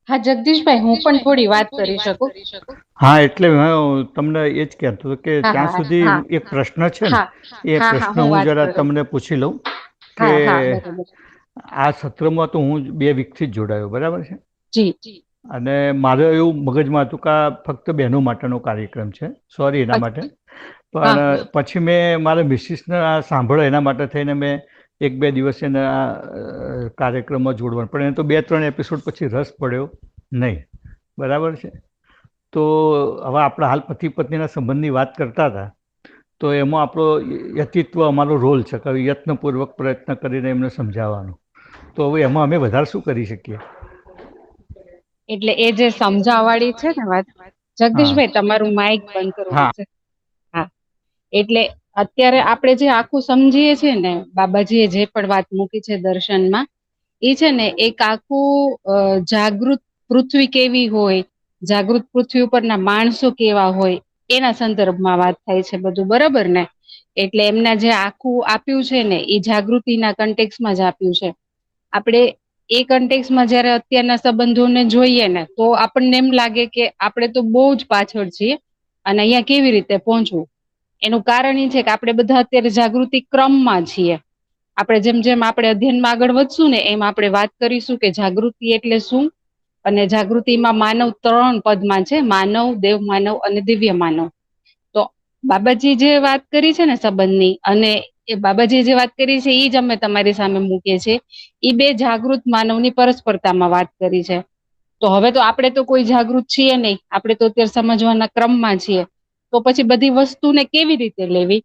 હા જગદીશભાઈ, હું પણ થોડી વાત કરી શકું? હા, એટલે હું તમને એ જ કહેતો હતો કે હા ત્યાં હા સુધી હા એક પ્રશ્ન છે ને, હા એ હા હા, પ્રશ્ન હું હું વાત જરા કરું. તમને પૂછી લઉં કે હા હા, બરોબર. આ સત્રમાં તો હું 2 વીકથી જ જોડાયો, બરાબર છે? જી. અને મારે એવું મગજમાં હતું કે આ ફક્ત બહેનો માટેનો કાર્યક્રમ છે, સોરી એના માટે. હા પણ પછી મેં મારા મિસિસને આ સાંભળો એના માટે થઈને મેં 1-2 દિવસ એને આ કાર્યક્રમમાં જોડવાનું, પણ એને તો 2-3 એપિસોડ પછી રસ પડ્યો નહીં, બરાબર છે? તો હવે આપણે હાલ પતિ પત્નીના સંબંધની વાત કરતા હતા, તો એમાં આપણો યતિત્વ અમારો રોલ છે કે યત્નપૂર્વક પ્રયત્ન કરીને એમને સમજાવવાનો. તો હવે એમાં અમે વધારે શું કરી શકીએ? એટલે એ જે સમજાવવાળી છે ને વાત, હા જગદીશભાઈ તમારું માઇક બંધ કરવું હા પડશે. હા, એટલે અત્યારે આપણે જે આખું સમજીએ છીએ ને, બાબાજીએ જે પણ વાત મૂકી છે દર્શનમાં, એ છે ને એક આખું જાગૃત પૃથ્વી કેવી હોય, જાગૃત પૃથ્વી ઉપરના માણસો કેવા હોય, એના સંદર્ભમાં વાત થાય છે બધું, બરાબર ને? એટલે એમના જે આખું આપ્યું છે ને, એ જાગૃતિના કન્ટેક્સમાં જ આપ્યું છે. આપણે એ કન્ટેક્સમાં જયારે અત્યારના સંબંધોને જોઈએ ને, તો આપણને એમ લાગે કે આપણે તો બહુ જ પાછળ છીએ અને અહીંયા કેવી રીતે પહોંચવું. એનું કારણ એ છે કે આપણે બધા અત્યારે જાગૃતિ ક્રમમાં છીએ. આપણે જેમ જેમ આપણે અધ્યયનમાં આગળ વધશું ને, એમ આપણે વાત કરીશું કે જાગૃતિ એટલે શું. અને જાગૃતિમાં માનવ 3 પદમાં છે: માનવ, દેવ માનવ અને દિવ્ય માનવ. તો બાબાજી જે વાત કરી છે ને સંબંધની, અને એ બાબાજી જે વાત કરી છે એ જ અમે તમારી સામે મૂકીએ છીએ. એ 2 જાગૃત માનવની પરસ્પરતામાં વાત કરી છે. તો હવે તો આપણે તો કોઈ જાગૃત છીએ નહીં, આપણે તો અત્યારે સમજવાના ક્રમમાં છીએ. તો પછી બધી વસ્તુને કેવી રીતે લેવી?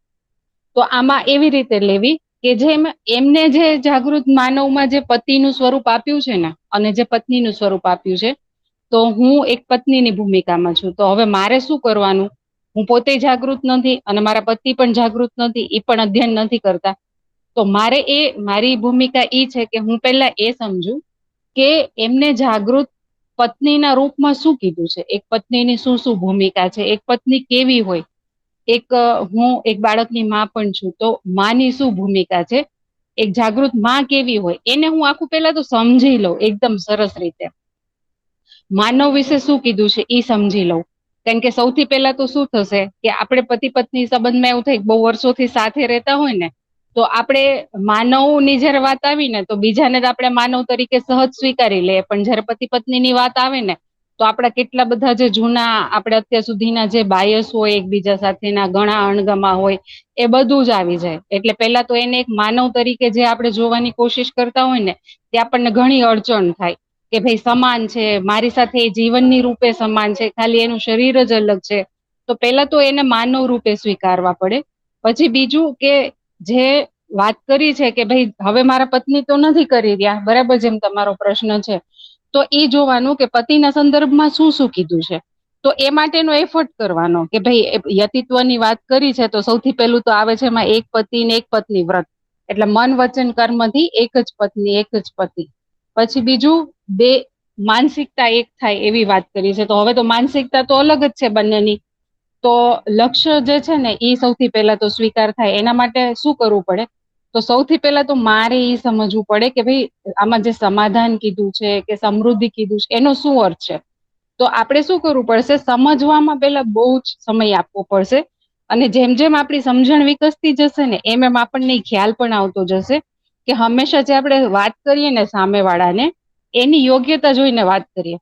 તો આમાં એવી રીતે લેવી કે જેમ એમને જે જાગૃત માનવમાં જે પતિનું સ્વરૂપ આપ્યું છે ને, અને જે પત્નીનું સ્વરૂપ આપ્યું છે, તો હું એક પત્નીની ભૂમિકામાં છું. તો હવે મારે શું કરવાનું? હું પોતે જાગૃત નથી અને મારા પતિ પણ જાગૃત નથી, એ પણ અધ્યયન નથી કરતા. તો મારે મારી ભૂમિકા એ છે કે હું પહેલા એ સમજું કે એમને જાગૃત પત્નીના રૂપમાં શું કીધું છે, એક પત્નીની શું શું ભૂમિકા છે, એક પત્ની કેવી હોય. હું એક બાળકની માં પણ છું, તો માની શું ભૂમિકા છે, એક જાગૃત માં કેવી હોય, એને હું આખું પેલા તો સમજી લઉં એકદમ સરસ રીતે. માનવ વિશે શું કીધું છે એ સમજી લઉં. કારણ કે સૌથી પહેલા તો શું થશે કે આપણે પતિ પત્ની સંબંધમાં એવું થાય, બહુ વર્ષોથી સાથે રહેતા હોય ને, તો આપણે માનવની જયારે વાત આવી ને, તો બીજાને તો આપણે માનવ તરીકે સહજ સ્વીકારી લઈએ, પણ જયારે પતિ પત્નીની વાત આવે ને, તો આપણા કેટલા બધા જે જૂના આપણે અત્યાર સુધીના જે બાયસ હોય, એકબીજા સાથેના ઘણા અણગમા હોય, એ બધું જ આવી જાય. એટલે પેલા તો એને એક માનવ તરીકે જે આપણે જોવાની કોશિશ કરતા હોય ને, તે આપણને ઘણી અડચણ થાય કે ભાઈ સમાન છે, મારી સાથે જીવનની રૂપે સમાન છે, ખાલી એનું શરીર જ અલગ છે. તો પેલા તો એને માનવ રૂપે સ્વીકારવા પડે. પછી બીજું કે જે વાત કરી છે કે ભાઈ હવે મારા પત્ની તો નથી કરી રહ્યા, બરાબર, જેમ તમારો પ્રશ્ન છે, તો એ જોવાનું કે પતિના સંદર્ભમાં શું શું કીધું છે. તો એ માટેનો એફર્ટ કરવાનો કે ભાઈ યતિત્વની વાત કરી છે, તો સૌથી પહેલું તો આવે છે એમાં એક પતિ ને એક પત્ની વ્રત. એટલે મન વચન કર્મથી એક જ પત્ની, એક જ પતિ. પછી બીજું 2 માનસિકતા એક થાય એવી વાત કરી છે. તો હવે તો માનસિકતા તો અલગ જ છે બંનેની. તો લક્ષ્ય જે છે ને, એ સૌથી પહેલા તો સ્વીકાર થાય. એના માટે શું કરવું પડે? તો સૌથી પહેલા તો મારે એ સમજવું પડે કે ભાઈ આમાં જે સમાધાન કીધું છે કે સમૃદ્ધિ કીધું છે, એનો શું અર્થ છે. તો આપણે શું કરવું પડશે? સમજવામાં પેલા બહુ જ સમય આપવો પડશે. અને જેમ જેમ આપણી સમજણ વિકસતી જશે ને, એમ એમ આપણને ખ્યાલ પણ આવતો જશે કે હંમેશા જે આપણે વાત કરીએ ને સામે વાળાને, એની યોગ્યતા જોઈને વાત કરીએ.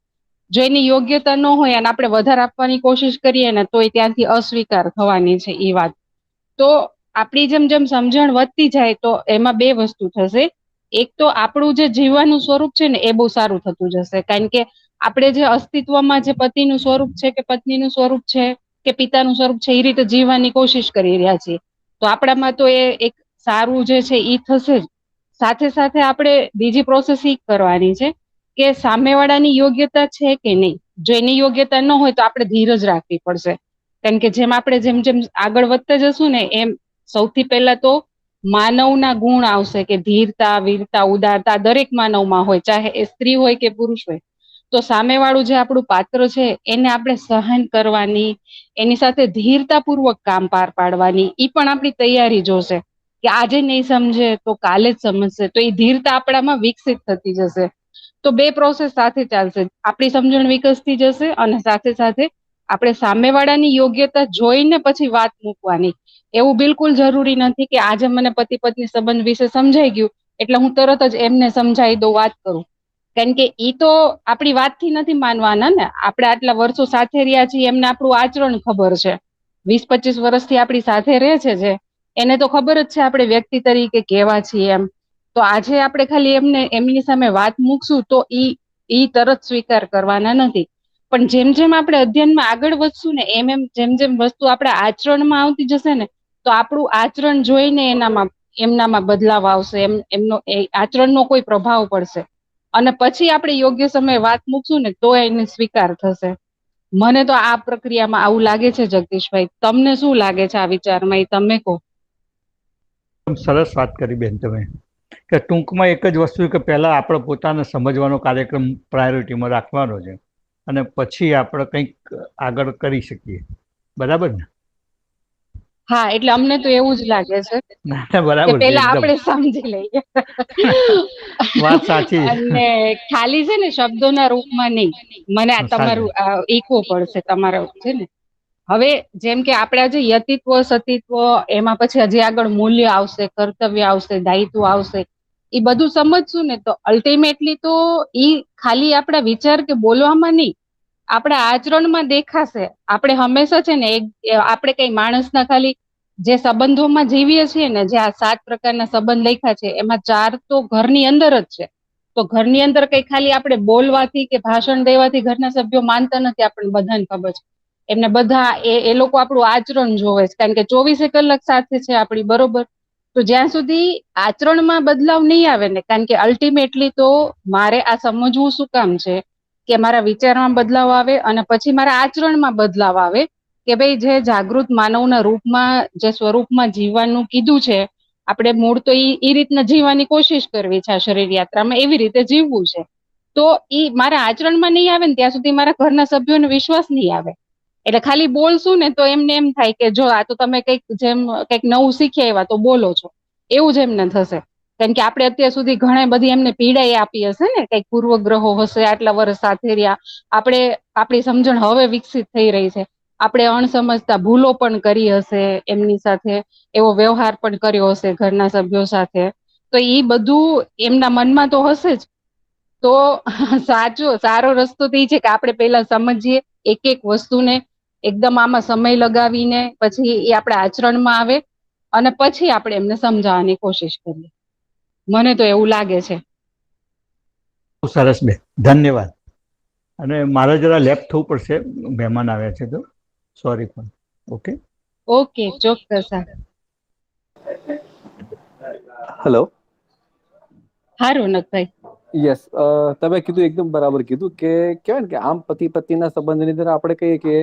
જો એની યોગ્યતા ન હોય અને આપણે વધારે આપવાની કોશિશ કરીએ ને, તો એ ત્યાંથી અસ્વીકાર થવાની છે એ વાત. તો આપણી જેમ જેમ સમજણ વધતી જાય, તો એમાં 2 વસ્તુ થશે. એક તો આપણું જે જીવવાનું સ્વરૂપ છે ને, એ બહુ સારું થતું જશે. કારણ કે આપણે જે અસ્તિત્વમાં જે પતિનું સ્વરૂપ છે કે પત્નીનું સ્વરૂપ છે કે પિતાનું સ્વરૂપ છે, એ રીતે જીવવાની કોશિશ કરી રહ્યા છીએ. તો આપણામાં તો એ એક સારું જે છે એ થશે જ. સાથે સાથે આપણે બીજી પ્રોસેસ ઈ કરવાની છે કે સામેવાળાની યોગ્યતા છે કે નહીં. જો એની યોગ્યતા ન હોય, તો આપણે ધીરજ રાખવી પડશે. કારણ કે જેમ આપણે જેમ જેમ આગળ વધતા જશું ને, એમ સૌથી પહેલા તો માનવના ગુણ આવશે કે ધીરતા, વીરતા, ઉદારતા દરેક માનવમાં હોય, ચાહે એ સ્ત્રી હોય કે પુરુષ હોય. તો સામેવાળું જે આપણું પાત્ર છે, એને આપણે સહન કરવાની, એની સાથે ધીરતાપૂર્વક કામ પાર પાડવાની, ઈ પણ આપણી તૈયારી જોશે. કે કે આજે નહીં સમજે તો કાલે જ સમજશે, તો એ ધીરતા આપણામાં વિકસિત થતી જશે. તો બે પ્રોસેસ સાથે ચાલશે, આપણી સમજણ વિકસતી જશે અને સાથે સાથે આપણે સામેવાળાની યોગ્યતા જોઈને પછી વાત મૂકવાની. એવું બિલકુલ જરૂરી નથી કે આજે મને પતિ પત્ની સંબંધ વિશે સમજાઈ ગયું એટલે હું તરત જ એમને સમજાવી દઉં, વાત કરું. કારણ કે ઈ તો આપણી વાતથી નથી માનવાના ને. આપણે આટલા વર્ષો સાથે રહ્યા છીએ, એમને આપણું આચરણ ખબર છે. 20-25 વર્ષથી આપણી સાથે રહે છે જે, એને તો ખબર જ છે આપણે વ્યક્તિ તરીકે કેવા છીએ એમ. તો આજે આપણે ખાલી એમની સામે વાત મૂકશું તો ઈ તરત સ્વીકાર કરવાના નથી. પણ જેમ જેમ આપણે અધ્યયનમાં આગળ વધશું ને એમ જેમ જેમ વસ્તુ આપણા આચરણમાં આવતી જશે ને, તો આપણું આચરણ જોઈને એમનામાં બદલાવ આવશે, એમનો આચરણનો કોઈ પ્રભાવ પડશે અને પછી આપણે યોગ્ય સમયે વાત મૂકશું ને તો એને સ્વીકાર થશે. મને તો આ પ્રક્રિયામાં આવું લાગે છે. જગદીશભાઈ, તમને શું લાગે છે આ વિચારમાં, એ તમે કહો. સરસ વાત કરી બેન તમે, કે ટૂંકમાં એક જ વસ્તુ કે પહેલાં આપણે પોતાને સમજવાનો કાર્યક્રમ પ્રાયોરિટીમાં રાખવાનો છે અને પછી આપણે કંઈક આગળ કરી શકીએ. બરાબર ને? હા, એટલે અમને તો એવું જ લાગે છે ના કે બરાબર છે પેલા એકદમ. આપણે સમજી લઈએ વાત સાચી. અને ખાલી છે ને શબ્દોના રૂપમાં નહીં. મને આ સાચી. તમારું ઈકવો પડશે તમારા છે ને. હવે જેમ કે આપણા જે યતિત્વ સતીત્વ, એમાં પછી હજી આગળ મૂલ્ય આવશે, કર્તવ્ય આવશે, દાયિત્વ આવશે, એ બધું સમજશું ને તો અલ્ટિમેટલી તો ઈ ખાલી આપણા વિચાર કે બોલવામાં નહીં, આપણા આચરણમાં દેખાશે. આપણે હંમેશા છે ને આપણે કઈ માણસના ખાલી જે સંબંધોમાં જીવીએ છીએ ને, જે આ 7 પ્રકારના સંબંધ લખ્યા છે એમાં 4 તો ઘરની અંદર જ છે. તો ઘરની અંદર કઈ ખાલી આપણે બોલવાથી કે ભાષણ દેવાથી ઘરના સભ્યો માનતા નથી, આપણને બધાને ખબર છે. એમને બધા એ લોકો આપણું આચરણ જોવે છે, કારણ કે 24 કલાક સાથે છે આપણી, બરોબર. તો જ્યાં સુધી આચરણમાં બદલાવ નહીં આવે ને, કારણ કે અલ્ટિમેટલી તો મારે આ સમજવું શું કામ છે કે મારા વિચારમાં બદલાવ આવે અને પછી મારા આચરણમાં બદલાવ આવે કે ભાઈ જે જાગૃત માનવના રૂપમાં, જે સ્વરૂપમાં જીવવાનું કીધું છે આપણે, મૂળ તો ઈ રીતના જીવવાની કોશિશ કરવી છે આ શરીર યાત્રામાં, એવી રીતે જીવવું છે. તો ઈ મારા આચરણમાં નહીં આવે ને ત્યાં સુધી મારા ઘરના સભ્યોને વિશ્વાસ નહીં આવે. એટલે ખાલી બોલશું ને તો એમને એમ થાય કે જો આ તો તમે કંઈક નવું શીખી આવ્યા તો બોલો છો, એવું જ એમને થશે. કારણ કે આપણે અત્યાર સુધી ઘણા બધી એમને પીડા આપી હશે ને, કંઈક પૂર્વગ્રહો હશે, આટલા વર્ષ સાથે રહ્યા, આપણી સમજણ હવે વિકસિત થઈ રહી છે. આપણે અણસમજતા ભૂલો પણ કરી હશે એમની સાથે, એવો વ્યવહાર પણ કર્યો હશે ઘરના સભ્યો સાથે, તો એ બધું એમના મનમાં તો હશે જ. તો સારો રસ્તો તો એ છે કે આપણે પહેલા સમજીએ એક એક વસ્તુને, એકદમ આમાં સમય લગાવીને પછી એ આપણા આચરણમાં આવે અને પછી આપણે એમને સમજાવવાની કોશિશ કરીએ. મને તો એવું લાગે છે. સરસ બેન, ધન્યવાદ. અને મારે જરા લેફ્ટ થવું પડશે, મહેમાન આવ્યા છે તો સોરી પણ. ઓકે ઓકે, ચોક્કસ. હેલો. હા રોનકભાઈ. યસ, તમે કીધું એકદમ બરાબર કીધું કે કહેવાય ને કે આમ પતિ પત્નીના સંબંધની અંદર આપણે કહીએ કે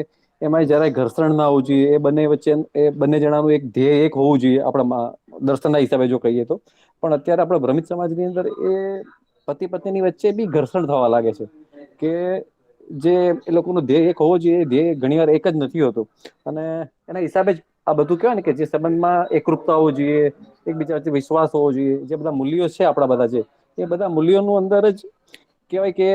એમાં જરાય ઘર્ષણ ના હોવું જોઈએ, એ બંને વચ્ચે એ બંને જણાનું એક ધ્યેય એક હોવું જોઈએ આપણા દર્શનના હિસાબે જો કહીએ તો. પણ અત્યારે આપણે ભ્રમિત સમાજની અંદર એ પતિ પત્નીની વચ્ચે બી ઘર્ષણ થવા લાગે છે કે જે એ લોકોનો ધ્યેય એક હોવો જોઈએ, ધ્યેય ઘણીવાર એક જ નથી હોતું. અને એના હિસાબે જ આ બધું કહેવાય ને કે જે સંબંધમાં એકરૂપતા હોવો જોઈએ, એકબીજા વચ્ચે વિશ્વાસ હોવો જોઈએ, જે બધા મૂલ્યો છે આપણા બધા જે, એ બધા મૂલ્યોનું અંદર જ કહેવાય કે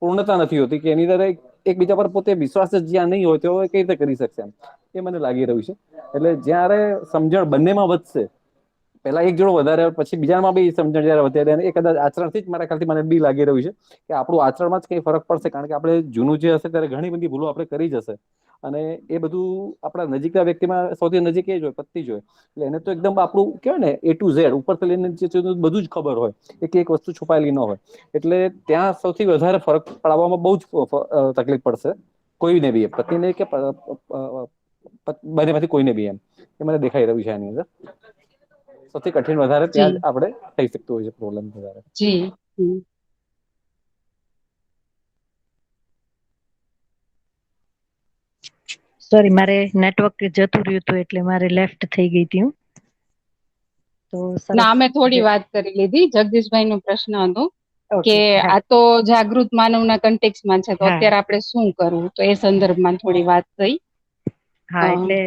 પૂર્ણતા નથી હોતી, કે એની અંદર એકબીજા પર પોતે વિશ્વાસ જ જ્યાં નહીં હોય તો કઈ રીતે કરી શકશે એમ, એ મને લાગી રહ્યું છે. એટલે જ્યારે સમજણ બંનેમાં વધશે, પેલા એક જોડો વધારે પછી બીજામાં બી સમજણ જયારે વધે, એ કદાચ આચરણથી જ મારા ખ્યાલથી મને બી લાગી રહ્યું છે કે આપણું આચરણમાં જ કઈ ફરક પડશે. કારણ કે આપણે જૂનું જે હશે ત્યારે ઘણી બધી ભૂલો આપણે કરી જ હશે અને એ બધું આપણા નજીકના વ્યક્તિમાં સૌથી નજીક એ જ હોય, પતિ જ હોય. એટલે એને તો એકદમ આપણું કહેવાય ને A to Z ઉપરથી લઈને બધું જ ખબર હોય, એક વસ્તુ છુપાયેલી ન હોય. એટલે ત્યાં સૌથી વધારે ફરક પાડવામાં બહુ જ તકલીફ પડશે કોઈને બી, પતિને કે બંનેમાંથી કોઈને બી એમ, એ મને દેખાઈ રહ્યું છે આની અંદર. સૌથી કઠિન વધારે ત્યાં જી જ આપણે થઈ શકતું હોય છે પ્રોબ્લેમ વધારે. જી. સોરી, મારે નેટવર્ક જતું રહ્યું હતું એટલે મારે લેફ્ટ થઈ ગઈ હતી હું. તો ના, સરસ. અમે થોડી વાત કરી લીધી. જગદીશભાઈ નો પ્રશ્ન હતો કે ઓકે. હા આ તો જાગૃત માનવના કન્ટેક્સમાં છે, તો હા અત્યારે આપણે શું કરવું, તો એ સંદર્ભમાં થોડી વાત થઈ. હા, એટલે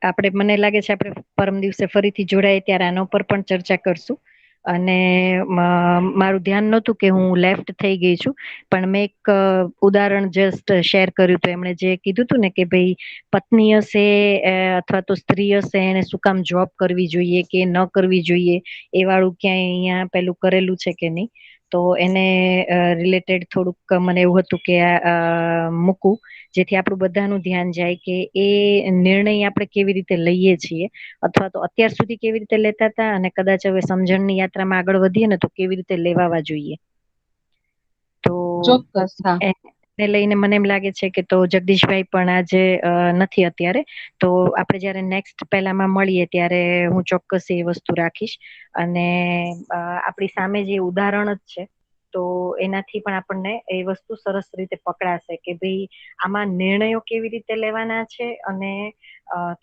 આપણે મને લાગે છે આપણે પરમ દિવસે ફરીથી જોડાય ત્યારે આના ઉપર પણ ચર્ચા કરશું. અને મારું ધ્યાન નહોતું કે હું લેફ્ટ થઈ ગઈ છું, પણ મેં એક ઉદાહરણ જસ્ટ શેર કર્યું હતું. એમણે જે કીધું હતું ને કે ભાઈ પત્ની હશે અથવા તો સ્ત્રી હશે એને શું કામ જોબ કરવી જોઈએ કે ન કરવી જોઈએ એ વાળું ક્યાંય અહીંયા પેલું કરેલું છે કે નહીં. તો એને રિલેટેડ થોડુંક મને એવું હતું કે મૂકું, જેથી આપણું બધાનું ધ્યાન જાય કે એ નિર્ણય આપણે કેવી રીતે લઈએ છીએ, અથવા તો અત્યાર સુધી કેવી રીતે લેતા હતા અને કદાચ હવે સમજણની યાત્રામાં આગળ વધીએ ને તો કેવી રીતે લેવાવા જોઈએ. તો ચોક્કસ. હા, એને લઈને મને એમ લાગે છે કે તો જગદીશભાઈ પણ આજે નથી અત્યારે, તો આપણે જયારે નેક્સ્ટ પહેલામાં મળીએ ત્યારે હું ચોક્કસ એ વસ્તુ રાખીશ. અને આપણી સામે જે ઉદાહરણ જ છે તો એનાથી પણ આપણને એ વસ્તુ સરસ રીતે પકડાશે કે ભાઈ આમાં નિર્ણયો કેવી રીતે લેવાના છે અને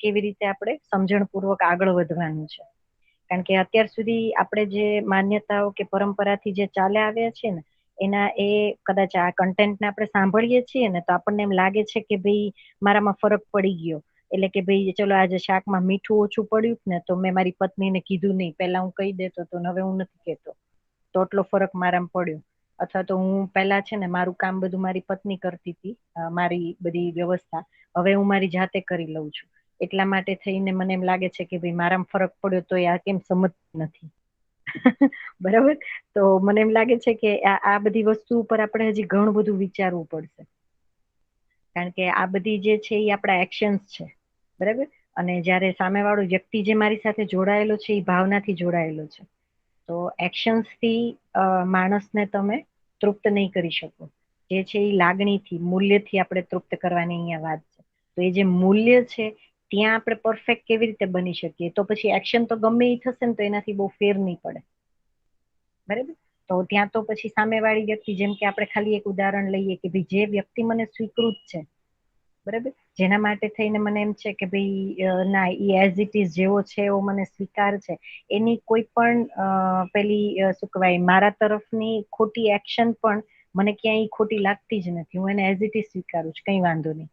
કેવી રીતે આપણે સમજણપૂર્વક આગળ વધવાનું છે. કારણ કે અત્યાર સુધી આપણે જે માન્યતાઓ કે પરંપરાથી જે ચાલ્યા આવ્યા છે ને એના એ કદાચ આ કન્ટેન્ટને આપણે સાંભળીએ છીએ ને તો આપણને એમ લાગે છે કે ભાઈ મારામાં ફરક પડી ગયો, એટલે કે ભાઈ ચલો આજે શાકમાં મીઠું ઓછું પડ્યું ને તો મેં મારી પત્નીને કીધું નહીં, પહેલા હું કહી દેતો તો હવે હું નથી કહેતો, તો એટલો ફરક મારામાં પડ્યો. અથવા તો હું પહેલા છે ને મારું કામ બધું મારી પત્ની કરતી હતી, મારી બધી વ્યવસ્થા હવે હું મારી જાતે કરી લઉં છું. એટલા માટે થઈને મને એમ લાગે છે કે ભાઈ મારામાં ફરક પડ્યો તો આ કેમ સમજતી નથી. બરાબર. તો મને એમ લાગે છે કે આ બધી વસ્તુ ઉપર આપણે હજી ઘણું બધું વિચારવું પડશે, કારણ કે આ બધી જે છે એ આપણા એક્શન્સ છે. બરાબર. અને જયારે સામેવાળો વ્યક્તિ જે મારી સાથે જોડાયેલો છે એ ભાવનાથી જોડાયેલો છે, તો એક્શન્સ થી માણસને તમે તૃપ્ત નહીં કરી શકો. જે છે એ લાગણીથી, મૂલ્યથી આપણે તૃપ્ત કરવાની અહીંયા વાત છે. તો એ જે મૂલ્ય છે ત્યાં આપણે પરફેક્ટ કેવી રીતે બની શકીએ, તો પછી એક્શન તો ગમે એ થશે ને તો એનાથી બહુ ફેર નહીં પડે. બરાબર. તો ત્યાં તો પછી સામેવાળી વ્યક્તિ, જેમ કે આપણે ખાલી એક ઉદાહરણ લઈએ કે ભાઈ જે વ્યક્તિ મને સ્વીકૃત છે, બરાબર, જેના માટે થઈને મને એમ છે કે ભાઈ ના એ એઝ ઇટ ઇઝ જેવો છે એવો મને સ્વીકાર છે, એની કોઈ પણ પેલી શું કહેવાય મારા તરફની ખોટી એક્શન પણ મને ક્યાંય ખોટી લાગતી જ નથી. હું એને એઝ ઇટ ઇઝ સ્વીકારું છું, કંઈ વાંધો નહીં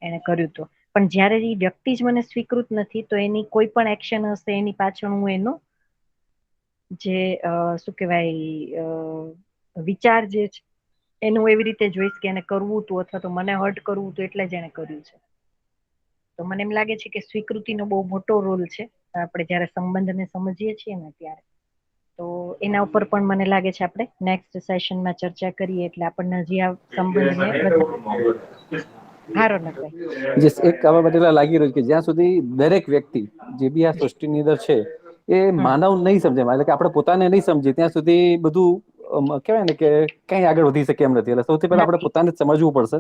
એને કર્યું તો. પણ જયારે એ વ્યક્તિ જ મને સ્વીકૃત નથી તો એની કોઈ પણ એક્શન હશે એની પાછળ હું એનો જે શું કહેવાય વિચાર જે છે એનું એવી રીતે જોઈશ કે એને કરવું હતું અથવા તો મને હર્ટ કરવું હતું એટલે જ એને કર્યું છે. તો મને એમ લાગે છે કે સ્વીકૃતિનો બહુ મોટો રોલ છે આપણે જયારે સંબંધને સમજીએ છીએ ને ત્યારે. તો એના ઉપર પણ મને લાગે છે આપણે નેક્સ્ટ સેશનમાં ચર્ચા કરીએ એટલે આપણને હજી આ સંબંધને હારો નખાય. એક આવા માટે લાગી રહ્યું છે કે જ્યાં સુધી દરેક વ્યક્તિ જે બી આ સૃષ્ટિની અંદર છે એ માનવ નહીં સમજે, એટલે કે આપણે પોતાને નહીં સમજે ત્યાં સુધી બધું કહેવાય ને કે કઈ આગળ વધી શકે એમ નથી. એટલે સૌથી પહેલા આપણે નથી. પોતાને જ સમજવું પડશે.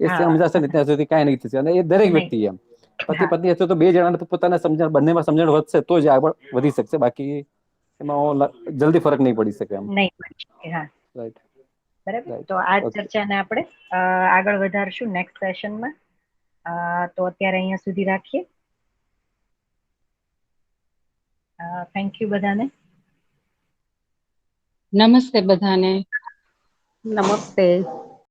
એ હા સમજાશે ને ત્યાં સુધી કઈ નહીં થશે. અને એ દરેક નહીં. વ્યક્તિ એમ પતિ હા પત્ની હશે તો બે જણાને પોતાને સમજણ, બંનેમાં સમજણ વધશે તો જ આગળ વધી શકશે. બાકી એમાં જલ્દી ફરક નહીં પડી શકે એમ. નહીં પડી શકે. હા રાઈટ. બરાબર. રાઈટ. તો આ ઓકે. ચર્ચાને આપણે આગળ વધારશું નેક્સ્ટ સેશનમાં. તો અત્યારે અહીંયા સુધી રાખીએ. થેન્ક યુ બધાને. નમસ્તે બધાને. નમસ્તે.